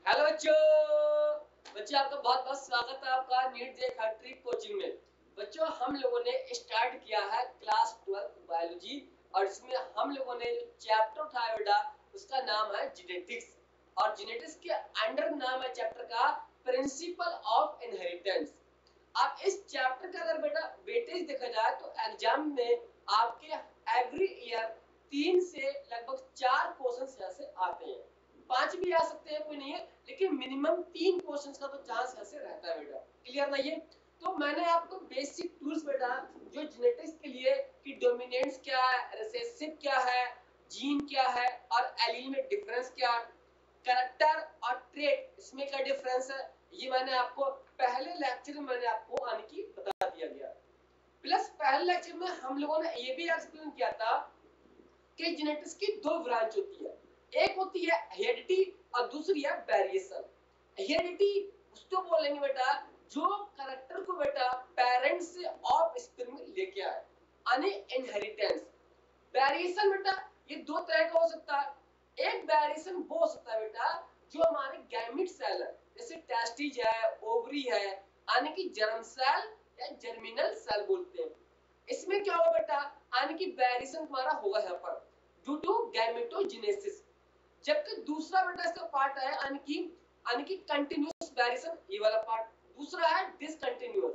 Hello बच्चों आपका बहुत बहुत स्वागत है आपका नीट जे हैट्रिक कोचिंग में। बच्चों हम लोगों ने स्टार्ट किया है क्लास 12 बायोलॉजी और इसमें हम लोगों ने जो चैप्टर उठाया बेटा उसका नाम है जेनेटिक्स। और जेनेटिक्स के अंडर नाम है चैप्टर का प्रिंसिपल ऑफ इनहेरिटेंस। अब इस चैप्टर का अगर बेटा वेटेज देखा जाए तो एग्जाम में आपके एवरी ईयर 3 से लगभग 4 क्वेश्चन यहाँ से आते हैं। 5 भी आ सकते हैं, कोई नहीं है, लेकिन मिनिमम 3 क्वेश्चंस का तो चांस ऐसे रहता है बेटा। क्लियर ना ये? तो मैंने आपको बेसिक टूल्स बेटा जो जेनेटिक्स के लिए कि डोमिनेंस क्या है, रिसेसिव क्या है, जीन क्या है और एलील में डिफरेंस क्या है, कैरेक्टर और ट्रेट इसमें क्या डिफरेंस है, ये मैंने आपको पहले लेक्चर में मैंने आपको आने की बता दिया गया। प्लस पहले लेक्चर में हम लोगों ने ये भी एक्सप्लेन किया था कि जेनेटिक्स की 2 ब्रांच होती है, एक होती है हेरिडिटी और दूसरी है वेरिएशन। हेरिडिटी उसको बोलेंगे बेटा जो कैरेक्टर को बेटा पेरेंट्स से ऑफ स्प्रिंग में लेके आए, यानी इनहेरिटेंस। वेरिएशन बेटा ये 2 तरह का हो सकता है। एक वेरिएशन वो हो सकता है बेटा जो हमारे गैमेट सेल है, जैसे टेस्टिज है, ओवरी है, यानी कि जर्म सेल या जर्मिनल सेल बोलते हैं। इसमें क्या होगा बेटा, यानी कि वेरिएशन हमारा होगा यहाँ पर ड्यू टू गैमेटोजेनेसिस। जबकि दूसरा बेटा इसका पार्ट है यानी कि कंटिन्यूअस वेरिएशन, ये वाला पार्ट। दूसरा है डिसकंटिन्यूअस।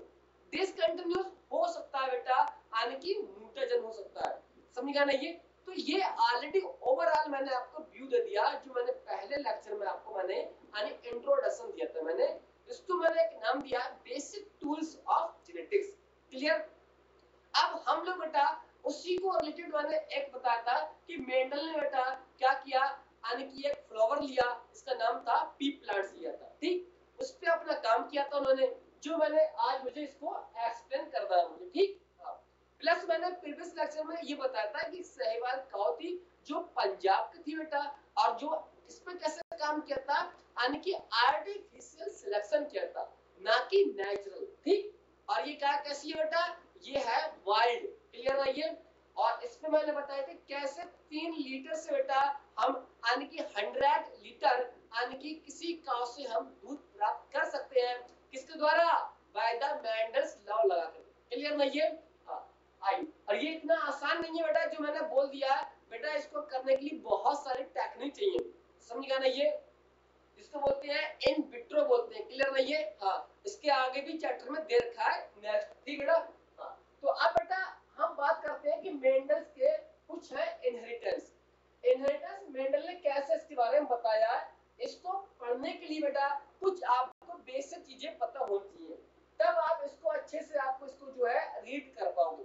डिसकंटिन्यूअस हो सकता है बेटा यानी कि म्यूटेशन हो सकता है। समझ ना ये? तो ये ऑलरेडी ओवरऑल मैंने आपको व्यू दे दिया जो मैंने पहले लेक्चर में आपको मैंने यानी इंट्रोडक्शन दिया था। मैंने इसको मैंने एक नाम दिया basic tools of genetics. Clear? अब हम लोग बेटा उसी को रिलेटेड मैंने एक बताया था कि मेंडल ने बेटा क्या किया, यानी कि एक फ्लावर लिया, इसका नाम था पी प्लांट्स लिया था, ठीक, उस पे अपना काम किया था उन्होंने, जो मैंने आज मुझे इसको एक्सप्लेन करना है मुझे, ठीक। हाँ, प्लस मैंने प्रीवियस लेक्चर में ये बताया था कि सहवाल काऊ थी जो पंजाब की थी बेटा, और जो इस पे कैसे काम किया था, यानी कि आर्टिफिशियल सिलेक्शन किया था, ना कि नेचुरल, ठीक। और ये क्या कैसी है बेटा, ये है वाइल्ड। क्लियर है ये? और इसमें मैंने बताया था कैसे 3 लीटर से बेटा हम यानी कि 100 लीटर यानी कि किसी काऊ से हम दूध प्राप्त कर सकते हैं, किसके द्वारा, बाय द मेंडल्स लॉ लगाकर। क्लियर है ये? आई, और ये इतना आसान नहीं है बेटा जो मैंने बोल दिया बेटा, इसको करने के लिए बहुत सारी टेक्निक चाहिए। समझ गया ना ये? इसको बोलते हैं इन विट्रो बोलते हैं। क्लियर नहीं है? हाँ, इसके आगे भी चैप्टर में दे रखा है नेक्स्ट, ठीक है बेटा। हाँ, तो अब बेटा हम बात करते हैं कि मेंडल्स के कुछ है इनहेरिटेंस। इनहेरिटेंस मेंडल ने कैसे इसके बारे में बताया है, इसको पढ़ने के लिए बेटा कुछ आपको बेसिक चीजें पता होनी चाहिए, तब आप इसको अच्छे से आपको इसको जो है रीड कर पाओगे।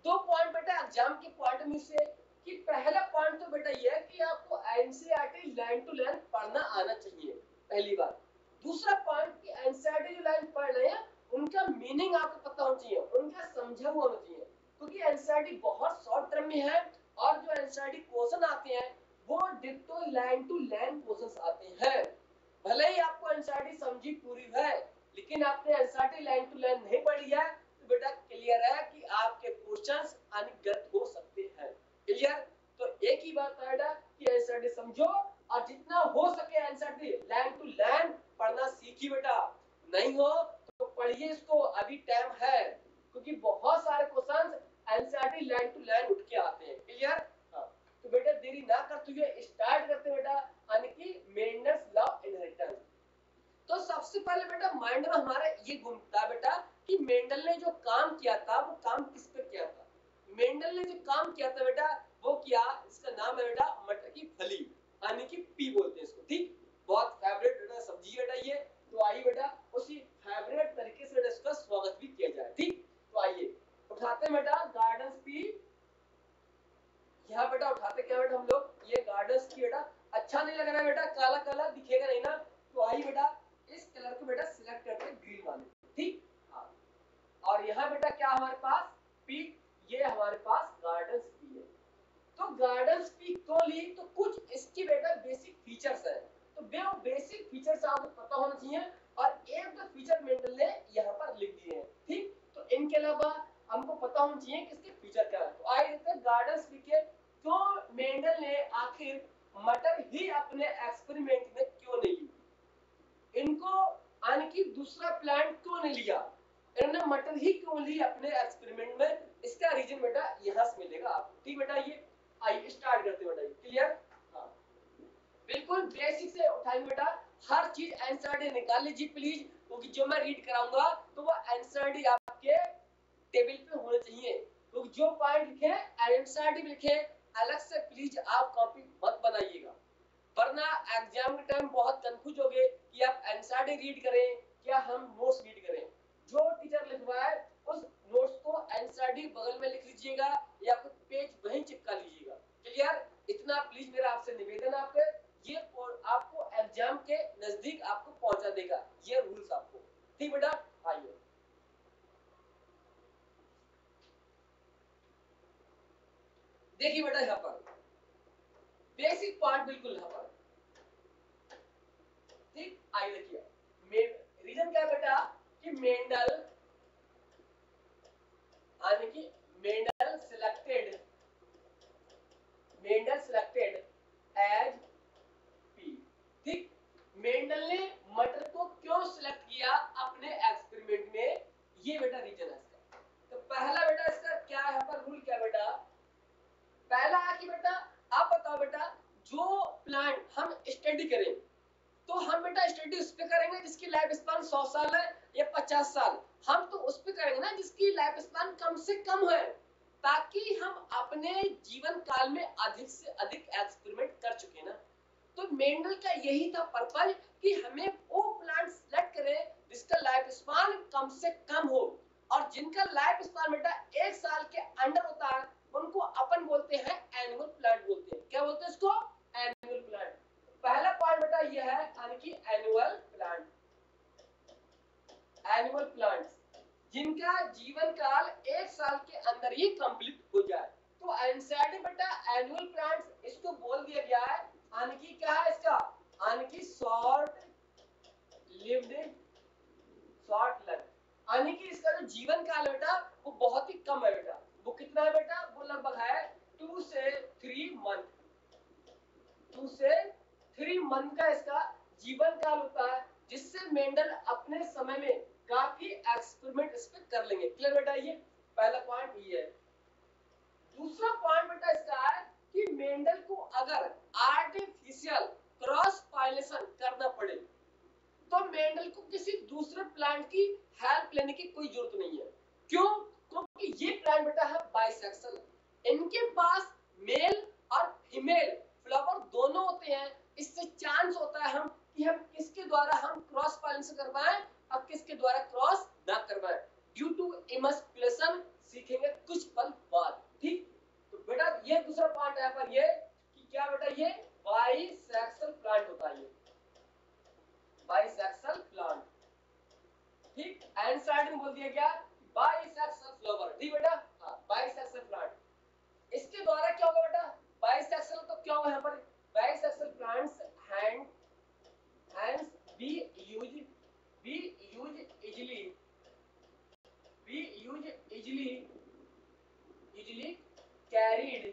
2 पॉइंट बेटा एग्जाम के पॉइंट में से कि पहला पॉइंट तो बेटा ये है कि आपको एनसीईआरटी लाइन टू लाइन पढ़ना आना चाहिए, पहली बात। दूसरा पॉइंट कि एनसीईआरटी जो लाइन पढ़ रहे हैं उनका मीनिंग आपको पता होना चाहिए, उनका समझा हुआ होना चाहिए, क्योंकि एनसीईआरटी बहुत शॉर्ट टर्म में है और जो एनसीईआरटी क्वेश्चन आते हैं वो ditto line to line questions आते हैं। भले ही आपको एनसीईआरटी समझी पूरी है, लेकिन आपने एनसीईआरटी लाइन टू लाइन नहीं पढ़ी है तो बेटा क्लियर है कि आपके क्वेश्चंस अनगत हो सकते हैं। क्लियर? तो एक ही बात है बेटा कि एनसीईआरटी समझो और जितना हो सके एनसीईआरटी लाइन टू लाइन पढ़ना सीखिए बेटा। नहीं हो तो पढ़िए इसको, अभी टाइम है, क्योंकि बहुत सारे questions NCERT line to line उठ के आते हैं। क्लियर? हाँ, तो बेटा देरी ना करते हुए स्टार्ट करते बेटा, यानी कि मेंडल्स लॉ इनहेरिटेंस। तो सबसे पहले बेटा माइंड में हमारा ये घूमता है बेटा कि मेंडल ने जो काम किया था वो काम किस पे किया था। मेंडल ने जो काम किया था बेटा वो किया, इसका नाम है बेटा मटर की फली, यानी कि पी बोलते हैं इसको, ठीक। बहुत फेवरेट बेटा सब्जी बेटा ये। तो आइए बेटा उसी फेवरेट तरीके से बेटा इसका स्वागत भी किया जाए, ठीक। तो आइए उठाते हैं बेटा गार्डन्स पी, यहाँ बेटा उठाते क्या बेटा हम लोग, ये गार्डन्स की बेटा अच्छा नहीं लग रहा है बेटा, काला काला दिखेगा नहीं ना, तो आइए बेटा इस कलर को बेटा सिलेक्ट करते हैं ग्रीन वाले, ठीक। हाँ, और यहाँ बेटा क्या हमारे पास पी, ये हमारे पास गार्डन्स पी है। तो गार्डन्स पी क्यों ली, तो कुछ इसकी बेटा बेसिक फीचर्स है, तो वो बेसिक फीचर्स आपको पता होना चाहिए, और एक दो फीचर मेंडल ने यहाँ पर लिख दिए हैं, ठीक। तो इनके अलावा हमको पता होना चाहिए कि इसके फीचर क्या है। तो आइए देखते हैं गार्डन्स पी के क्यों मेंडल ने आखिर मटर ही अपने एक्सपेरिमेंट में क्यों नहीं ली। दूसरा प्लांट क्यों नहीं लिया, इन्होंने मटर ही क्यों ली अपने एक्सपेरिमेंट में, इसका रीजन बेटा यहाँ से मिलेगा आपको। ठीक बेटा, ये आइए स्टार्ट करते हैं बेटा, क्लियर। हाँ बिल्कुल बेसिक से उठाएंगे बेटा, हर चीज एनसीईआरटी निकाल लीजिए प्लीज, क्योंकि जो मैं रीड कराऊंगा तो वो एनसीईआरटी आपके टेबल पे होने चाहिए, क्योंकि जो पॉइंट लिखे एनसीईआरटी में लिखे, अलग से प्लीज आप कॉपी मत बनाइएगा, वरना एग्जाम के टाइम बहुत कंफ्यूज हो गए कि आप एनसीईआरटी रीड करें क्या हम नोट्स रीड करें। जो टीचर लिखवाए उस नोट्स को एनसीईआरटी बगल में लिख लीजिएगा या फिर पेज वहीं चिपका लीजिएगा। क्लियर, इतना प्लीज मेरा आपसे निवेदन है, आपके ये आपको एग्जाम के नजदीक आपको पहुंचा देगा ये रूल्स आपको। ठीक बेटा, आइए देखिए बेटा, यहाँ पर बेसिक पार्ट बिल्कुल यहाँ पर, ठीक। आइए देखिए रीजन क्या है बेटा कि मेंडल यानी कि मेंडल सिलेक्टेड एज पी। ठीक, मेंडल ने मटर को क्यों सिलेक्ट किया अपने एक्सपेरिमेंट में, ये बेटा रीजन है इसका। तो पहला बेटा इसका क्या है, यहाँ पर रूल क्या बेटा, पहला है कि बेटा आप बताओ बेटा, जो प्लांट हम स्टडी करें तो हम बेटा स्टडी उस पे करेंगे जिसकी लाइफ स्पान 100 साल है या 50 साल, हम तो उस पे करेंगे ना जिसकी लाइफ स्पान कम से कम है, ताकि हम अपने जीवन काल में अधिक से अधिक एक्सपेरिमेंट कर चुके ना। तो मेंडल का यही था पर्पज कि हमें वो प्लांट सेलेक्ट करें जिसका लाइफ स्पान कम से कम हो, और जिनका लाइफ स्पान बेटा 1 साल के अंडर होता है उनको अपन बोलते हैं एनुअल प्लांट बोलते हैं। क्या बोलते हैं इसको, एनुअल प्लांट। पहला पॉइंट बेटा ये है यानी कि एनुअल प्लांट्स जिनका जीवन काल 1 साल के अंदर ही कंप्लीट हो जाए। तो एनसीईआरटी बेटा एनुअल प्लांट्स इसको बोल दिया गया है यानी कि क्या है इसका, यानी कि शॉर्ट लिव्ड यानी कि इसका जो जीवन काल है बेटा वो बहुत ही कम है बेटा। वो कितना है बेटा, वो लगभग है 2 से 3 मंथ, 2 से 3 मंथ का इसका जीवन काल होता है, जिससे मेंडल अपने समय में काफी एक्सपेरिमेंट इस पे कर लेंगे। क्लियर बेटा, ये पहला पॉइंट ये है। दूसरा पॉइंट बेटा इसका है कि मेंडल को अगर आर्टिफिशियल क्रॉस पॉलिनेशन करना पड़े तो मेंडल को किसी दूसरे प्लांट की हेल्प लेने की कोई जरूरत नहीं है। क्यों, क्योंकि ये प्लांट बेटा है बाइसेक्सुअल, इनके पास मेल और फीमेल फ्लावर दोनों होते हैं, इससे चांस होता है हम कि हम किसके द्वारा हम क्रॉस पॉलिनेशन करवाएं और किसके द्वारा क्रॉस ना करवाएं, ड्यू टू इमस्कुलेशन सीखेंगे कुछ पल बाद। ठीक, तो बेटा ये दूसरा पॉइंट है पर ये कि क्या बेटा ये बाइसेक्सुअल प्लांट होता है, ये बाइसेक्सुअल प्लांट। ठीक, एनसीईआरटी में बोल दिया गया बाइसेक्सुअल फ्लावर। ठीक बेटा, हाँ बाइसेक्सुअल प्लांट। इसके द्वारा क्या होगा बेटा, बाइसेक्सुअल तो क्या होगा यहाँ पर, bisexual plants hence be use easily carried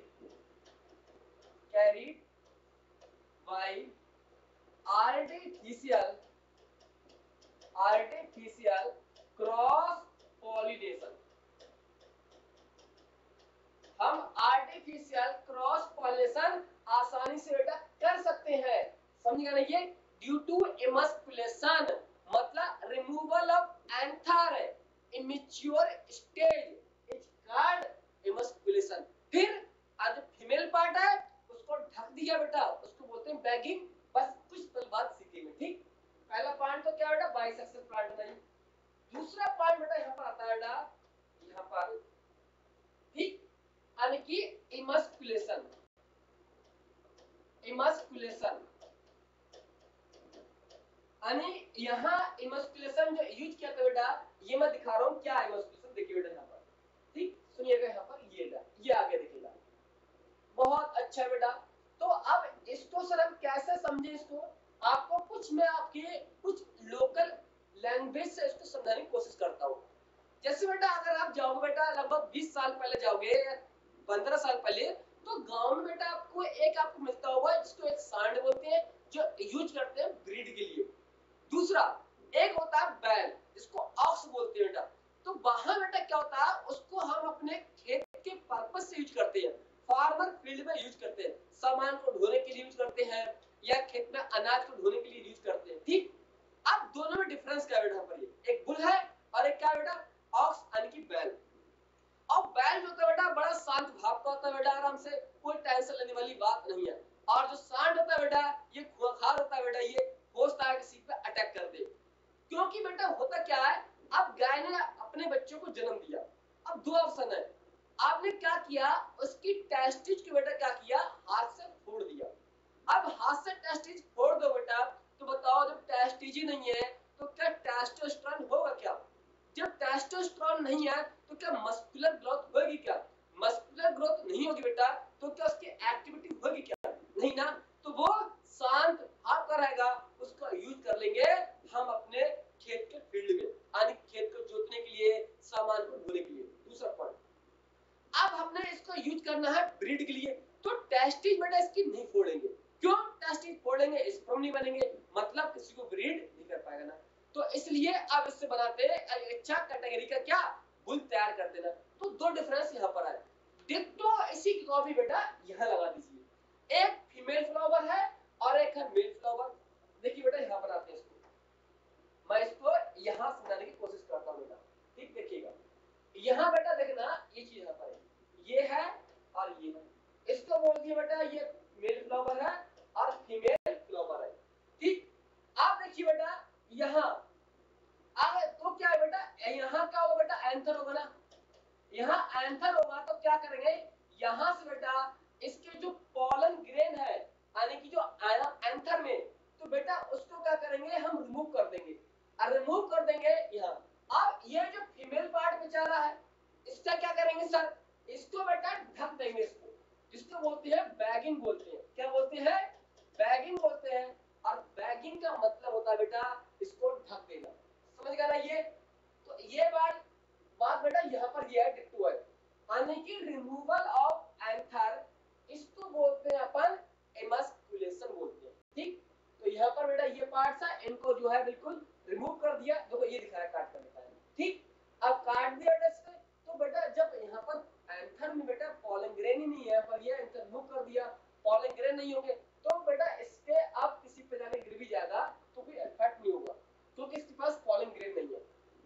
by artificial cross pollination. हम आर्टिफिशियल क्रॉस पॉलिनेशन आसानी से बेटा कर सकते हैं, समझिएगा ना। ये ड्यू टू इमस्कुलेशन मतलब removal of anther immature stage is called इमस्कुलेशन। फिर आज फीमेल पार्ट है उसको ढक दिया बेटा, उसको बोलते हैं बैगिंग। बस कुछ पल बाद सीखेंगे। ठीक, पहला पॉइंट तो क्या बेटा बाइसेक्सुअल प्लांट बताइए। दूसरा पॉइंट बेटा यहाँ पर आता है बेटा, यहाँ पर ठीक यानी कि इमस्कुलेशन यानी यहाँ इमस्कुलेशन जो यूज किया था बेटा, ये मैं दिखा रहा हूँ क्या इमस्कुलेशन। देखिए बेटा यहाँ पर, ठीक सुनिएगा, यहाँ पर ये आगे देखिएगा, बहुत अच्छा बेटा। तो अब इसको सर हम कैसे समझे, इसको आपको कुछ मैं आपके कुछ लोकल लैंग्वेज से इसको समझाने की कोशिश करता हूँ। जैसे बेटा अगर आप जाओगे बेटा लगभग 20 साल पहले जाओगे, 15 साल पहले, तो गांव में बेटा आपको मिलता होगा जिसको एक सांड बोलते हैं, जो यूज करते हैं ब्रीड के लिए। दूसरा एक होता है बैल, या खेत में अनाज को ढोने के लिए यूज करते हैं। ठीक, अब दोनों में डिफरेंस क्या है बेटा? पर ये एक बुल है और एक क्या है बेटा? ऑक्स यानी कि बैल। और बैल जो होता है बेटा बड़ा शांत भाव का होता है बेटा, आराम से, कोई टेंशन लेने वाली बात नहीं है। और जो सांड होता है बेटा, ये खुंखार होता है बेटा, ये सोचता है किसी पे अटैक कर दे। क्योंकि बेटा होता क्या है, अब गाय ने अपने बच्चों को जन्म दिया। अब दो ऑप्शन है, आपने क्या किया, उसकी टेस्टिस को बेटा क्या किया, हाथ से फोड़ दिया। अब हाथ से टेस्टिस फोड़ दो बेटा, तो बताओ जब टेस्टिस ही नहीं है तो क्या टेस्टोस्टेरोन होगा क्या? जब टेस्टोस्टेरोन नहीं है तो क्या मस्कुलर ग्रोथ होगी क्या? मस्कुलर ग्रोथ नहीं होगी बेटा, तो क्या उसकी एक्टिविटी होगी क्या? नहीं ना। तो वो शांत भाव का रहेगा, उसका यूज कर लेंगे हम अपने खेत के फील्ड में, यानी खेत को जोतने के लिए, सामान को ढोने के लिए। दूसरा पॉइंट, अब हमने इसको यूज करना है ब्रीड के लिए, तो टेस्टिस बेटा इसकी नहीं फोड़ेंगे। क्यों टेस्टिस फोड़ेंगे? स्पर्म नहीं बनेंगे, मतलब किसी को ब्रीड नहीं कर पाएगा ना। तो इसलिए अब इससे बनाते हैं अच्छा कैटेगरी का क्या, बुल तैयार कर देना। तो दो डिफरेंस यहाँ पर आए। डिट्टो इसी की कॉपी बेटा यहाँ लगा दीजिए। एक फीमेल फ्लावर है और एक है मेल फ्लावर। देखिए बेटा यहाँ बनाते हैं इसको, मैं इसको यहाँ समझाने की कोशिश करता हूँ बेटा। ठीक, देखिएगा यहाँ बेटा, देखना ये चीज यहाँ पर है, ये है और ये है। इसको बोल दिया बेटा ये मेल फ्लावर है और फीमेल फ्लावर है। ठीक, आप देखिए बेटा यहाँ आगे तो क्या है बेटा, यहाँ क्या होगा बेटा, एंथर होगा ना। यहाँ एंथर होगा तो क्या करेंगे, यहाँ से बेटा इसके जो पॉलन ग्रेन है, यानी कि जो एंथर में, तो बेटा उसको क्या करेंगे, हम रिमूव कर देंगे। और रिमूव कर देंगे यहाँ। अब ये जो फीमेल पार्ट बेचारा है, इसका क्या करेंगे सर, इसको बेटा ढक देंगे इसको, जिसको बोलते हैं बैगिंग बोलते हैं। क्या बोलते हैं? बैगिंग बोलते हैं। और बैगिंग का मतलब होता है बेटा इसको ढक देना। समझ गया ना ये? तो ये बात बेटा यहाँ पर दिया है डिट्टो है, यानी कि रिमूवल ऑफ एंथर, इसको बोलते हैं अपन एमस्कुलेशन बोलते हैं। ठीक, तो यहाँ पर बेटा ये पार्ट्स है, इनको जो है बिल्कुल रिमूव कर दिया। देखो ये दिखा है काट कर दिखाया। ठीक, अब काट दिया बेटा इससे, तो बेटा जब यहाँ पर एंथर में बेटा पॉलन ग्रेन ही नहीं है, पर ये एंथर रिमूव कर दिया, पॉलन ग्रेन नहीं होंगे, तो बेटा इसके अब किसी पे जाके गिर भी जाएगा तो कोई इफेक्ट नहीं होगा, क्योंकि इसके पास पॉलन ग्रेन नहीं है।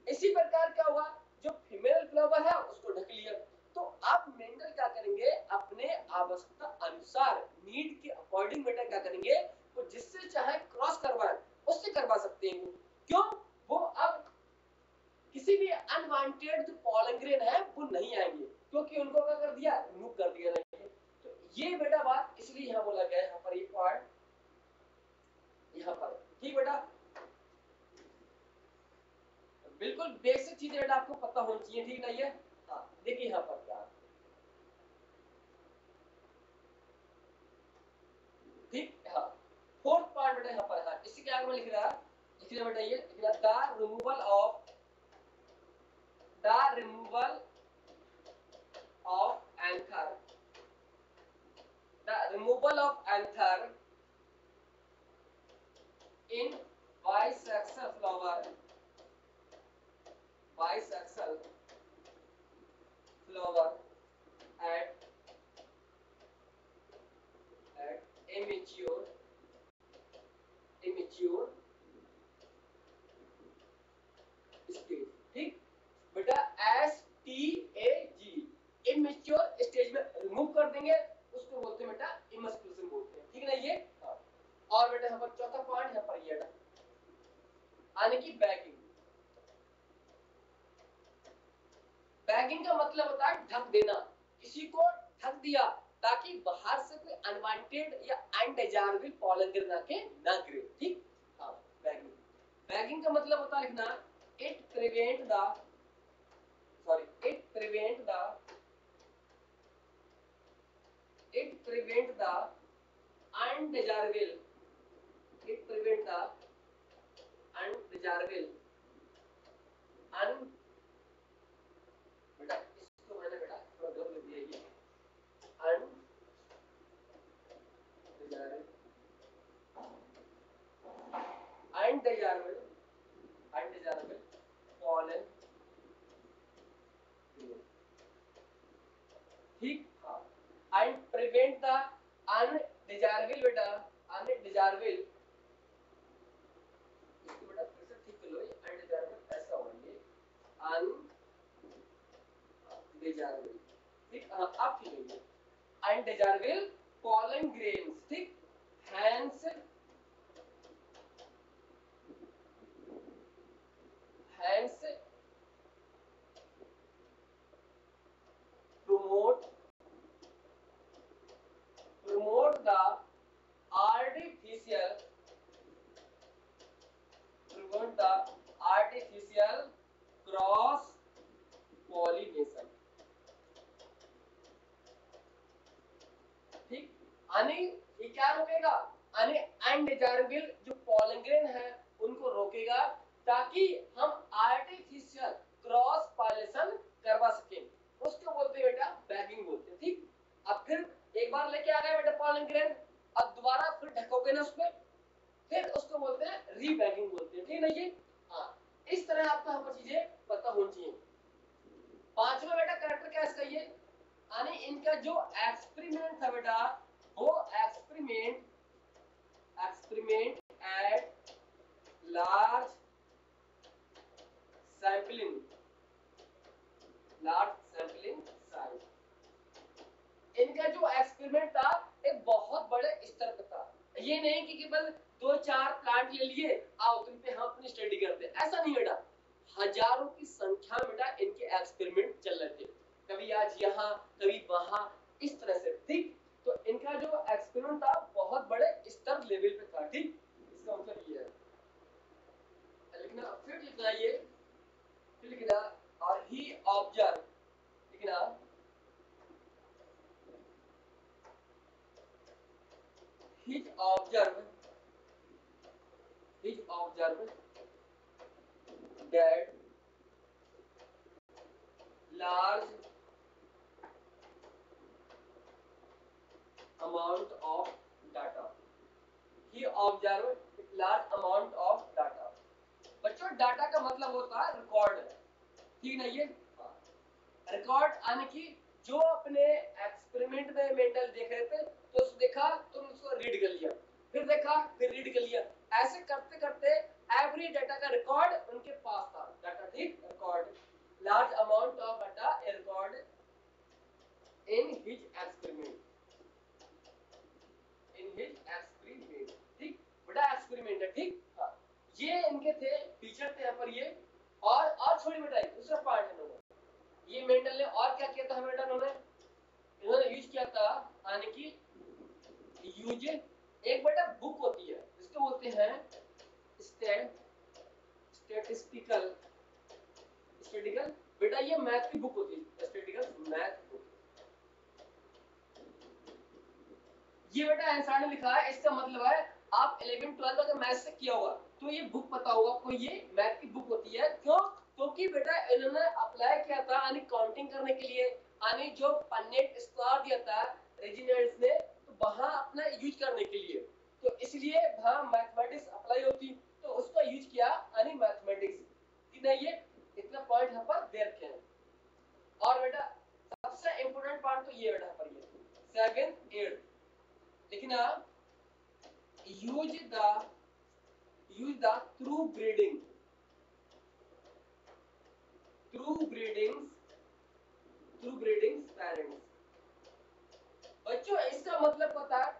इसी प्रकार क्या हुआ, जो फीमेल फ्लावर है उसको ढक लिया। तो अब मेंडल क्या करेंगे, अपने आवश्यकता अनुसार, नीड के अकॉर्डिंग बेटा क्या करेंगे, वो जिससे चाहे क्रॉस करवाए उससे करवा सकते हैं। क्यों? वो अब किसी भी अनवांटेड जो पॉलन ग्रेन है वो नहीं आएंगे, क्योंकि उनको क्या कर दिया, रिमूव कर दिया नहीं। तो ये बेटा बात इसलिए यहाँ बोला गया है, यहाँ पर ये पार्ट यहाँ पर। ठीक बेटा, बिल्कुल बेसिक चीजें बेटा आपको पता होनी चाहिए। ठीक ना ये? हाँ, देखिए यहाँ पर क्या, ठीक, हाँ, फोर्थ पार्ट बेटा यहाँ पर। हाँ, इसी के आगे में लिख रहा बेटा, ये लिख रहा the removal of anther, the removal of anther in bisexual flower, bisexual flower at immature stage. ठीक बेटा, STAG इमेच्योर स्टेज में रिमूव कर देंगे, उसको बोलते हैं बेटा इमस्कुलेशन बोलते हैं। ठीक है ना ये? हाँ। और बेटा यहाँ पर चौथा पॉइंट यहाँ पर ये यानी कि बैगिंग। बैगिंग का मतलब होता है ढक देना, किसी को ढक दिया ताकि बाहर से कोई अनवांटेड या अनडिजायरेबल पॉलन गिर ना के ना गिरे। ठीक, हाँ, बैगिंग। बैगिंग का मतलब होता है लिखना, it prevent the undesirable, un बेटा इसको मैंने बेटा थोड़ा गलत लिख दिया, ये undesirable pollen। ठीक, हाँ, एंड प्रिवेंट द अनडिजायरेबल बेटा, अनडिजायरेबल अनडिजायरेबल, इसको बेटा फिर से ठीक कर लो, ये अनडिजायरेबल ऐसा होगा, ये अनडिजायरेबल, ठीक। अब ठीक है, ये अनडिजायरेबल pollen grains, ठीक। hence promote the artificial cross pollination, ठीक। यानी ये क्या रोकेगा, यानी अनडिजायरेबल जो पॉलन ग्रेन है उनको रोकेगा, ताकि हम आर्टिफिशियल क्रॉस पॉलिनेशन करवा सकें, उसको बोलते हैं बेटा बैगिंग बोलते हैं, ठीक। अब फिर एक बार लेके आ गए बेटा पॉलन ग्रेन, अब दोबारा फिर ढकोगे ना उसमें, फिर उसको बोलते हैं रीबैगिंग बोलते हैं, ठीक है ये। हाँ, इस तरह आपको यहाँ पर चीजें पता होनी चाहिए। पांचवा बेटा कैरेक्टर क्या इसका, ये यानी इनका जो एक्सपेरिमेंट था बेटा, वो experiment at large sampling size, इनका जो एक्सपेरिमेंट था एक बहुत बड़े स्तर पर था। ये नहीं कि केवल 2-4 प्लांट ले लिए, आओ तुम पे हम अपनी स्टडी करते, ऐसा नहीं बेटा, हजारों की संख्या में बेटा इनके एक्सपेरिमेंट चल रहे थे, कभी आज यहाँ कभी वहां, इस तरह से, ठीक। तो इनका जो एक्सपेरिमेंट था बहुत बड़े स्तर लेवल पे था, ठीक। इसका मतलब ये है लिखना, फिर लिखना, ये फिर लिखना, और ही ऑब्जर्व, लिखना his observe that large amount of data, he observed large amount of data। बच्चों डाटा का मतलब होता है रिकॉर्ड, ठीक ना, ये रिकॉर्ड, यानी कि जो अपने एक्सपेरिमेंट में मेंडल देख रहे थे तो उसको देखा, तुम उसको रीड कर लिया, फिर देखा, फिर रीड कर लिया, ऐसे करते करते एवरी डाटा का रिकॉर्ड उनके पास था, डाटा, ठीक। Record large amount of data record in his experiment, ठीक। बड़ा एक्सपेरिमेंट है, ठीक। हाँ, ये इनके थे टीचर थे यहाँ पर ये, और छोड़ी बेटा दूसरा पार्ट है, ये मेंडल ने और क्या किया था बेटा, इन्होंने यूज किया था, यानी कि यूज एक बेटा बुक होती है जिसको बोलते हैं स्टैटिस्टिकल बेटा, ये मैथ की बुक होती है, स्टैटिस्टिकल मैथ बुक, ये बेटा आंसर ने लिखा है, इसका मतलब है आप 11-12 अगर मैथ से किया होगा तो ये बुक पता होगा आपको, ये मैथ की बुक होती है, क्यों, क्योंकि बेटा इन्होंने अप्लाई किया था यानी काउंटिंग करने के लिए, यानी जो पन्नेट स्क्वायर दिया था रेजिनेंट्स ने, तो वहां अपना यूज करने के लिए, तो इसलिए वहां मैथमेटिक्स अप्लाई होती, तो उसका यूज किया यानी मैथमेटिक्स, कि नहीं, ये इतना पॉइंट यहाँ पर दे रखे हैं। और बेटा सबसे इंपॉर्टेंट पॉइंट तो ये बेटा पर, ये 7th 8th लिखना, use the true breeding parents। बच्चों इसका मतलब पता है,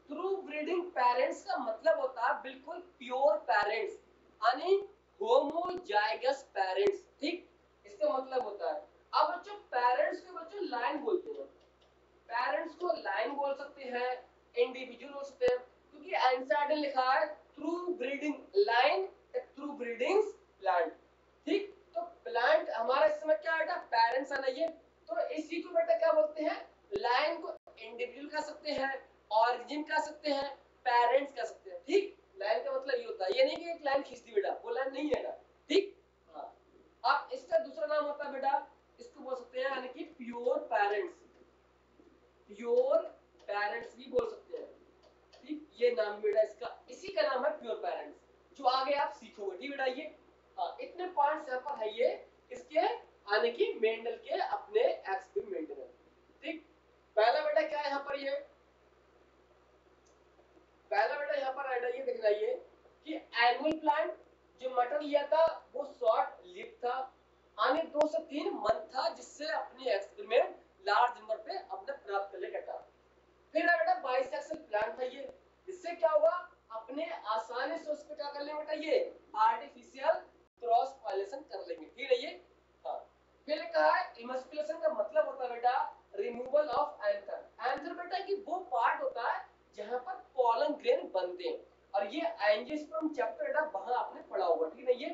ट्रू ब्रीडिंग पेरेंट्स का मतलब होता है बिल्कुल प्योर पेरेंट्स, यानी होमोजाइगस पेरेंट्स, ठीक। इसका मतलब होता है, अब बच्चों पेरेंट्स को बच्चों लाइन बोलते हैं, पेरेंट्स को लाइन बोल सकते हैं, इंडिविजुअल हो सकते हैं, क्योंकि आंसर ने लिखा है true breeding line, true breeding plant, ठीक। तो प्लांट हमारा इस समय क्या बेटा पेरेंट्स है ना, ये तो इसी को बेटा क्या बोलते हैं, लाइन को इंडिविजुअल कह सकते हैं, ऑरिजिन कह सकते हैं, पेरेंट्स कह सकते हैं, ठीक। लाइन का मतलब ये होता है, ये नहीं कि एक लाइन खींच दी बेटा, वो लाइन नहीं है ना, ठीक। हाँ, अब इसका दूसरा नाम होता है बेटा, इसको बोल सकते हैं यानी कि प्योर पेरेंट्स भी बोल सकते हैं, ठीक। ये नाम बेटा इसका, इसी का नाम है प्योर पेरेंट्स, जो आगे आप सीखोगे, ठीक बेटा। ये हाँ, इतने पॉइंट्स यहाँ पर है, ये इसके यानी कि मेंडल के अपने एक्सपेरिमेंट में, ठीक। पहला बेटा क्या है यहाँ पर, ये पहला बेटा यहाँ पर आइडिया ये देखना ये कि एनुअल प्लांट जो मटर लिया था वो शॉर्ट लिव था, आने 2 से 3 मंथ था, जिससे अपने एक्सपेरिमेंट लार्ज नंबर पे अपने प्राप्त कर ले बेटा। फिर बेटा बाइसेक्सुअल प्लांट था ये, इससे क्या होगा अपने आसानी से उस पे क्या कर लेंगे बेटा ये आर्टिफिशियल क्रॉस पॉलिनेशन कर लेंगे, ठीक है ये। हाँ फिर कहा है इमस्कुलेशन का मतलब होता है बेटा रिमूवल ऑफ एंथर। एंथर बेटा की वो पार्ट होता है जहां पर पॉलन ग्रेन बनते हैं, और ये एंजियोस्पर्म चैप्टर बेटा वहां आपने पढ़ा होगा, ठीक है ये।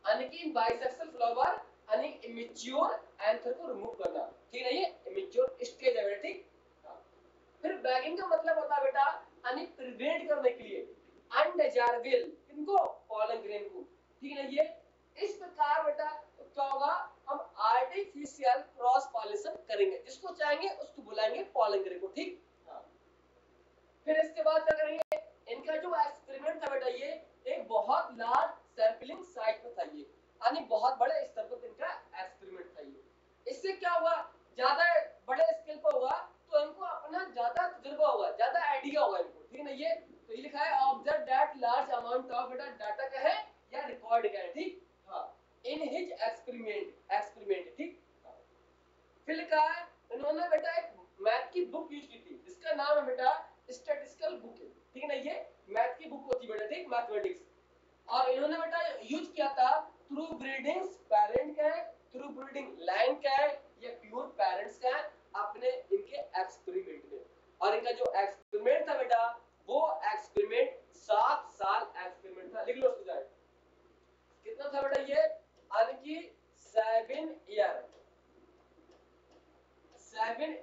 अनकीन बाइसेक्सुअल फ्लावर यानी इमेच्योर एंथर को रिमूव करना, ठीक है ये इमेच्योर स्टेज है बेटा, ठीक। फिर बैगिंग का मतलब होता है बेटा यानी प्रिवेंट करने के लिए अनडिजायरेबल इनको पॉलन ग्रेन को, ठीक है ये। इस प्रकार बेटा तो क्या होगा हम आर्टिफिशियल क्रॉस पॉलिनेशन करेंगे, जिसको चाहेंगे उसको बुलाएंगे पॉलन ग्रेन को, ठीक। हाँ फिर इसके बाद क्या करेंगे इनका जो एक्सपेरिमेंट था बेटा ये एक बहुत लार्ज सैंपलिंग साइट पे था ये, यानी बहुत बड़े स्तर पर इनका एक्सपेरिमेंट था ये। इससे क्या हुआ ज्यादा बड़े स्केल पर होगा तो इनको अपना ज्यादा तजुर्बा होगा, ज्यादा आइडिया होगा इनको, ठीक है ना ये। तो ये लिखा है observe that large amount of बेटा डाटा का है या रिकॉर्ड का है, ठीक। हाँ इन हिज एक्सपेरिमेंट, ठीक। फिर लिखा है इन्होंने बेटा एक मैथ की बुक यूज की थी जिसका नाम है बेटा स्टैटिस्टिकल बुक, ठीक है ना ये मैथ की बुक होती है बेटा, ठीक मैथमेटिक्स। और इन्होंने बेटा यूज किया था थ्रू ब्रीडिंग पेरेंट का है, थ्रू ब्रीडिंग लाइन का है या प्योर पेरेंट्स का है अपने इनके एक्सपेरिमेंट में। और इनका जो एक्सपेरिमेंट था बेटा वो एक्सपेरिमेंट 7 साल एक्सपेरिमेंट था, लिख लो उसको जाए कितना था बेटा ये अनकी 7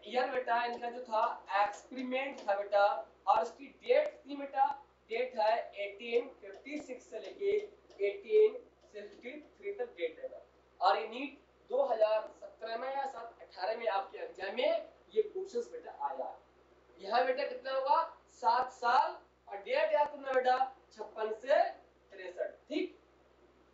ईयर बेटा इनका जो था एक्सपेरिमेंट था बेटा। और उसकी डेट थी बेटा डेट है 1856 से लेके 1863 तक डेट है। और ये नीट 2017 में या 18 में आपके एग्जाम में ये क्वेश्चंस बेटा आया है। यहाँ बेटा कितना होगा 7 साल और डेट याद करना बेटा 56 से 63, ठीक।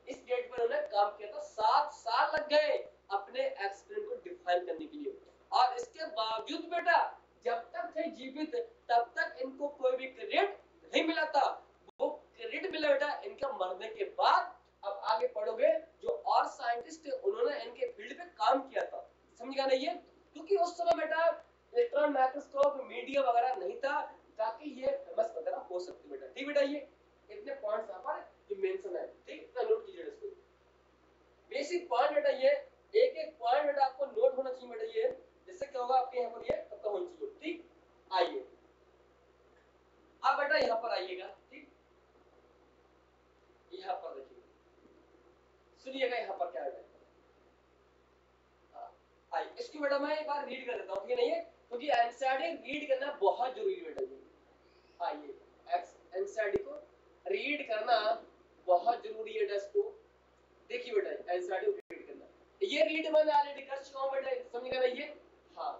इस डेट पर उन्होंने काम किया था, 7 साल लग गए अपने एक्सपेरिमेंट को डिफाइन करने के लिए। और इसके बावजूद बेटा जब तक थे जीवित तब तक इनको कोई भी क्रेडिट नहीं मिला था, वो क्रेडिट मिला बेटा इनका मरने के बाद। अब आगे पढ़ोगे जो और साइंटिस्ट थे उन्होंने इनके फील्ड पे काम किया था, समझ गया ना ये। क्योंकि उस समय बेटा इलेक्ट्रॉन माइक्रोस्कोप मीडिया वगैरह नहीं था ताकि ये फेमस वगैरह हो सकते बेटा, ठीक बेटा ये इतने पॉइंट्स यहाँ पर जो मेंशन है, ठीक इतना नोट कीजिए इसको। बेसिक पॉइंट बेटा ये एक एक पॉइंट बेटा आपको नोट होना चाहिए बेटा ये, जिससे क्या होगा आपके यहाँ पर ये पता होना चाहिए, ठीक। आइए अब बेटा यहाँ पर आइएगा, ठीक। यहाँ पर देखिए सुनिएगा यहाँ पर क्या है। आइए इसको बेटा मैं एक बार रीड कर देता हूँ, ठीक है नहीं है क्योंकि एनसीईआरटी रीड करना बहुत जरूरी है बेटा ये। आइए एनसीईआरटी को रीड करना बहुत जरूरी है इसको। देखिए बेटा एनसीईआरटी को रीड करना, ये रीड मैंने ऑलरेडी कर चुका हूँ बेटा, समझ गए ना ये। हाँ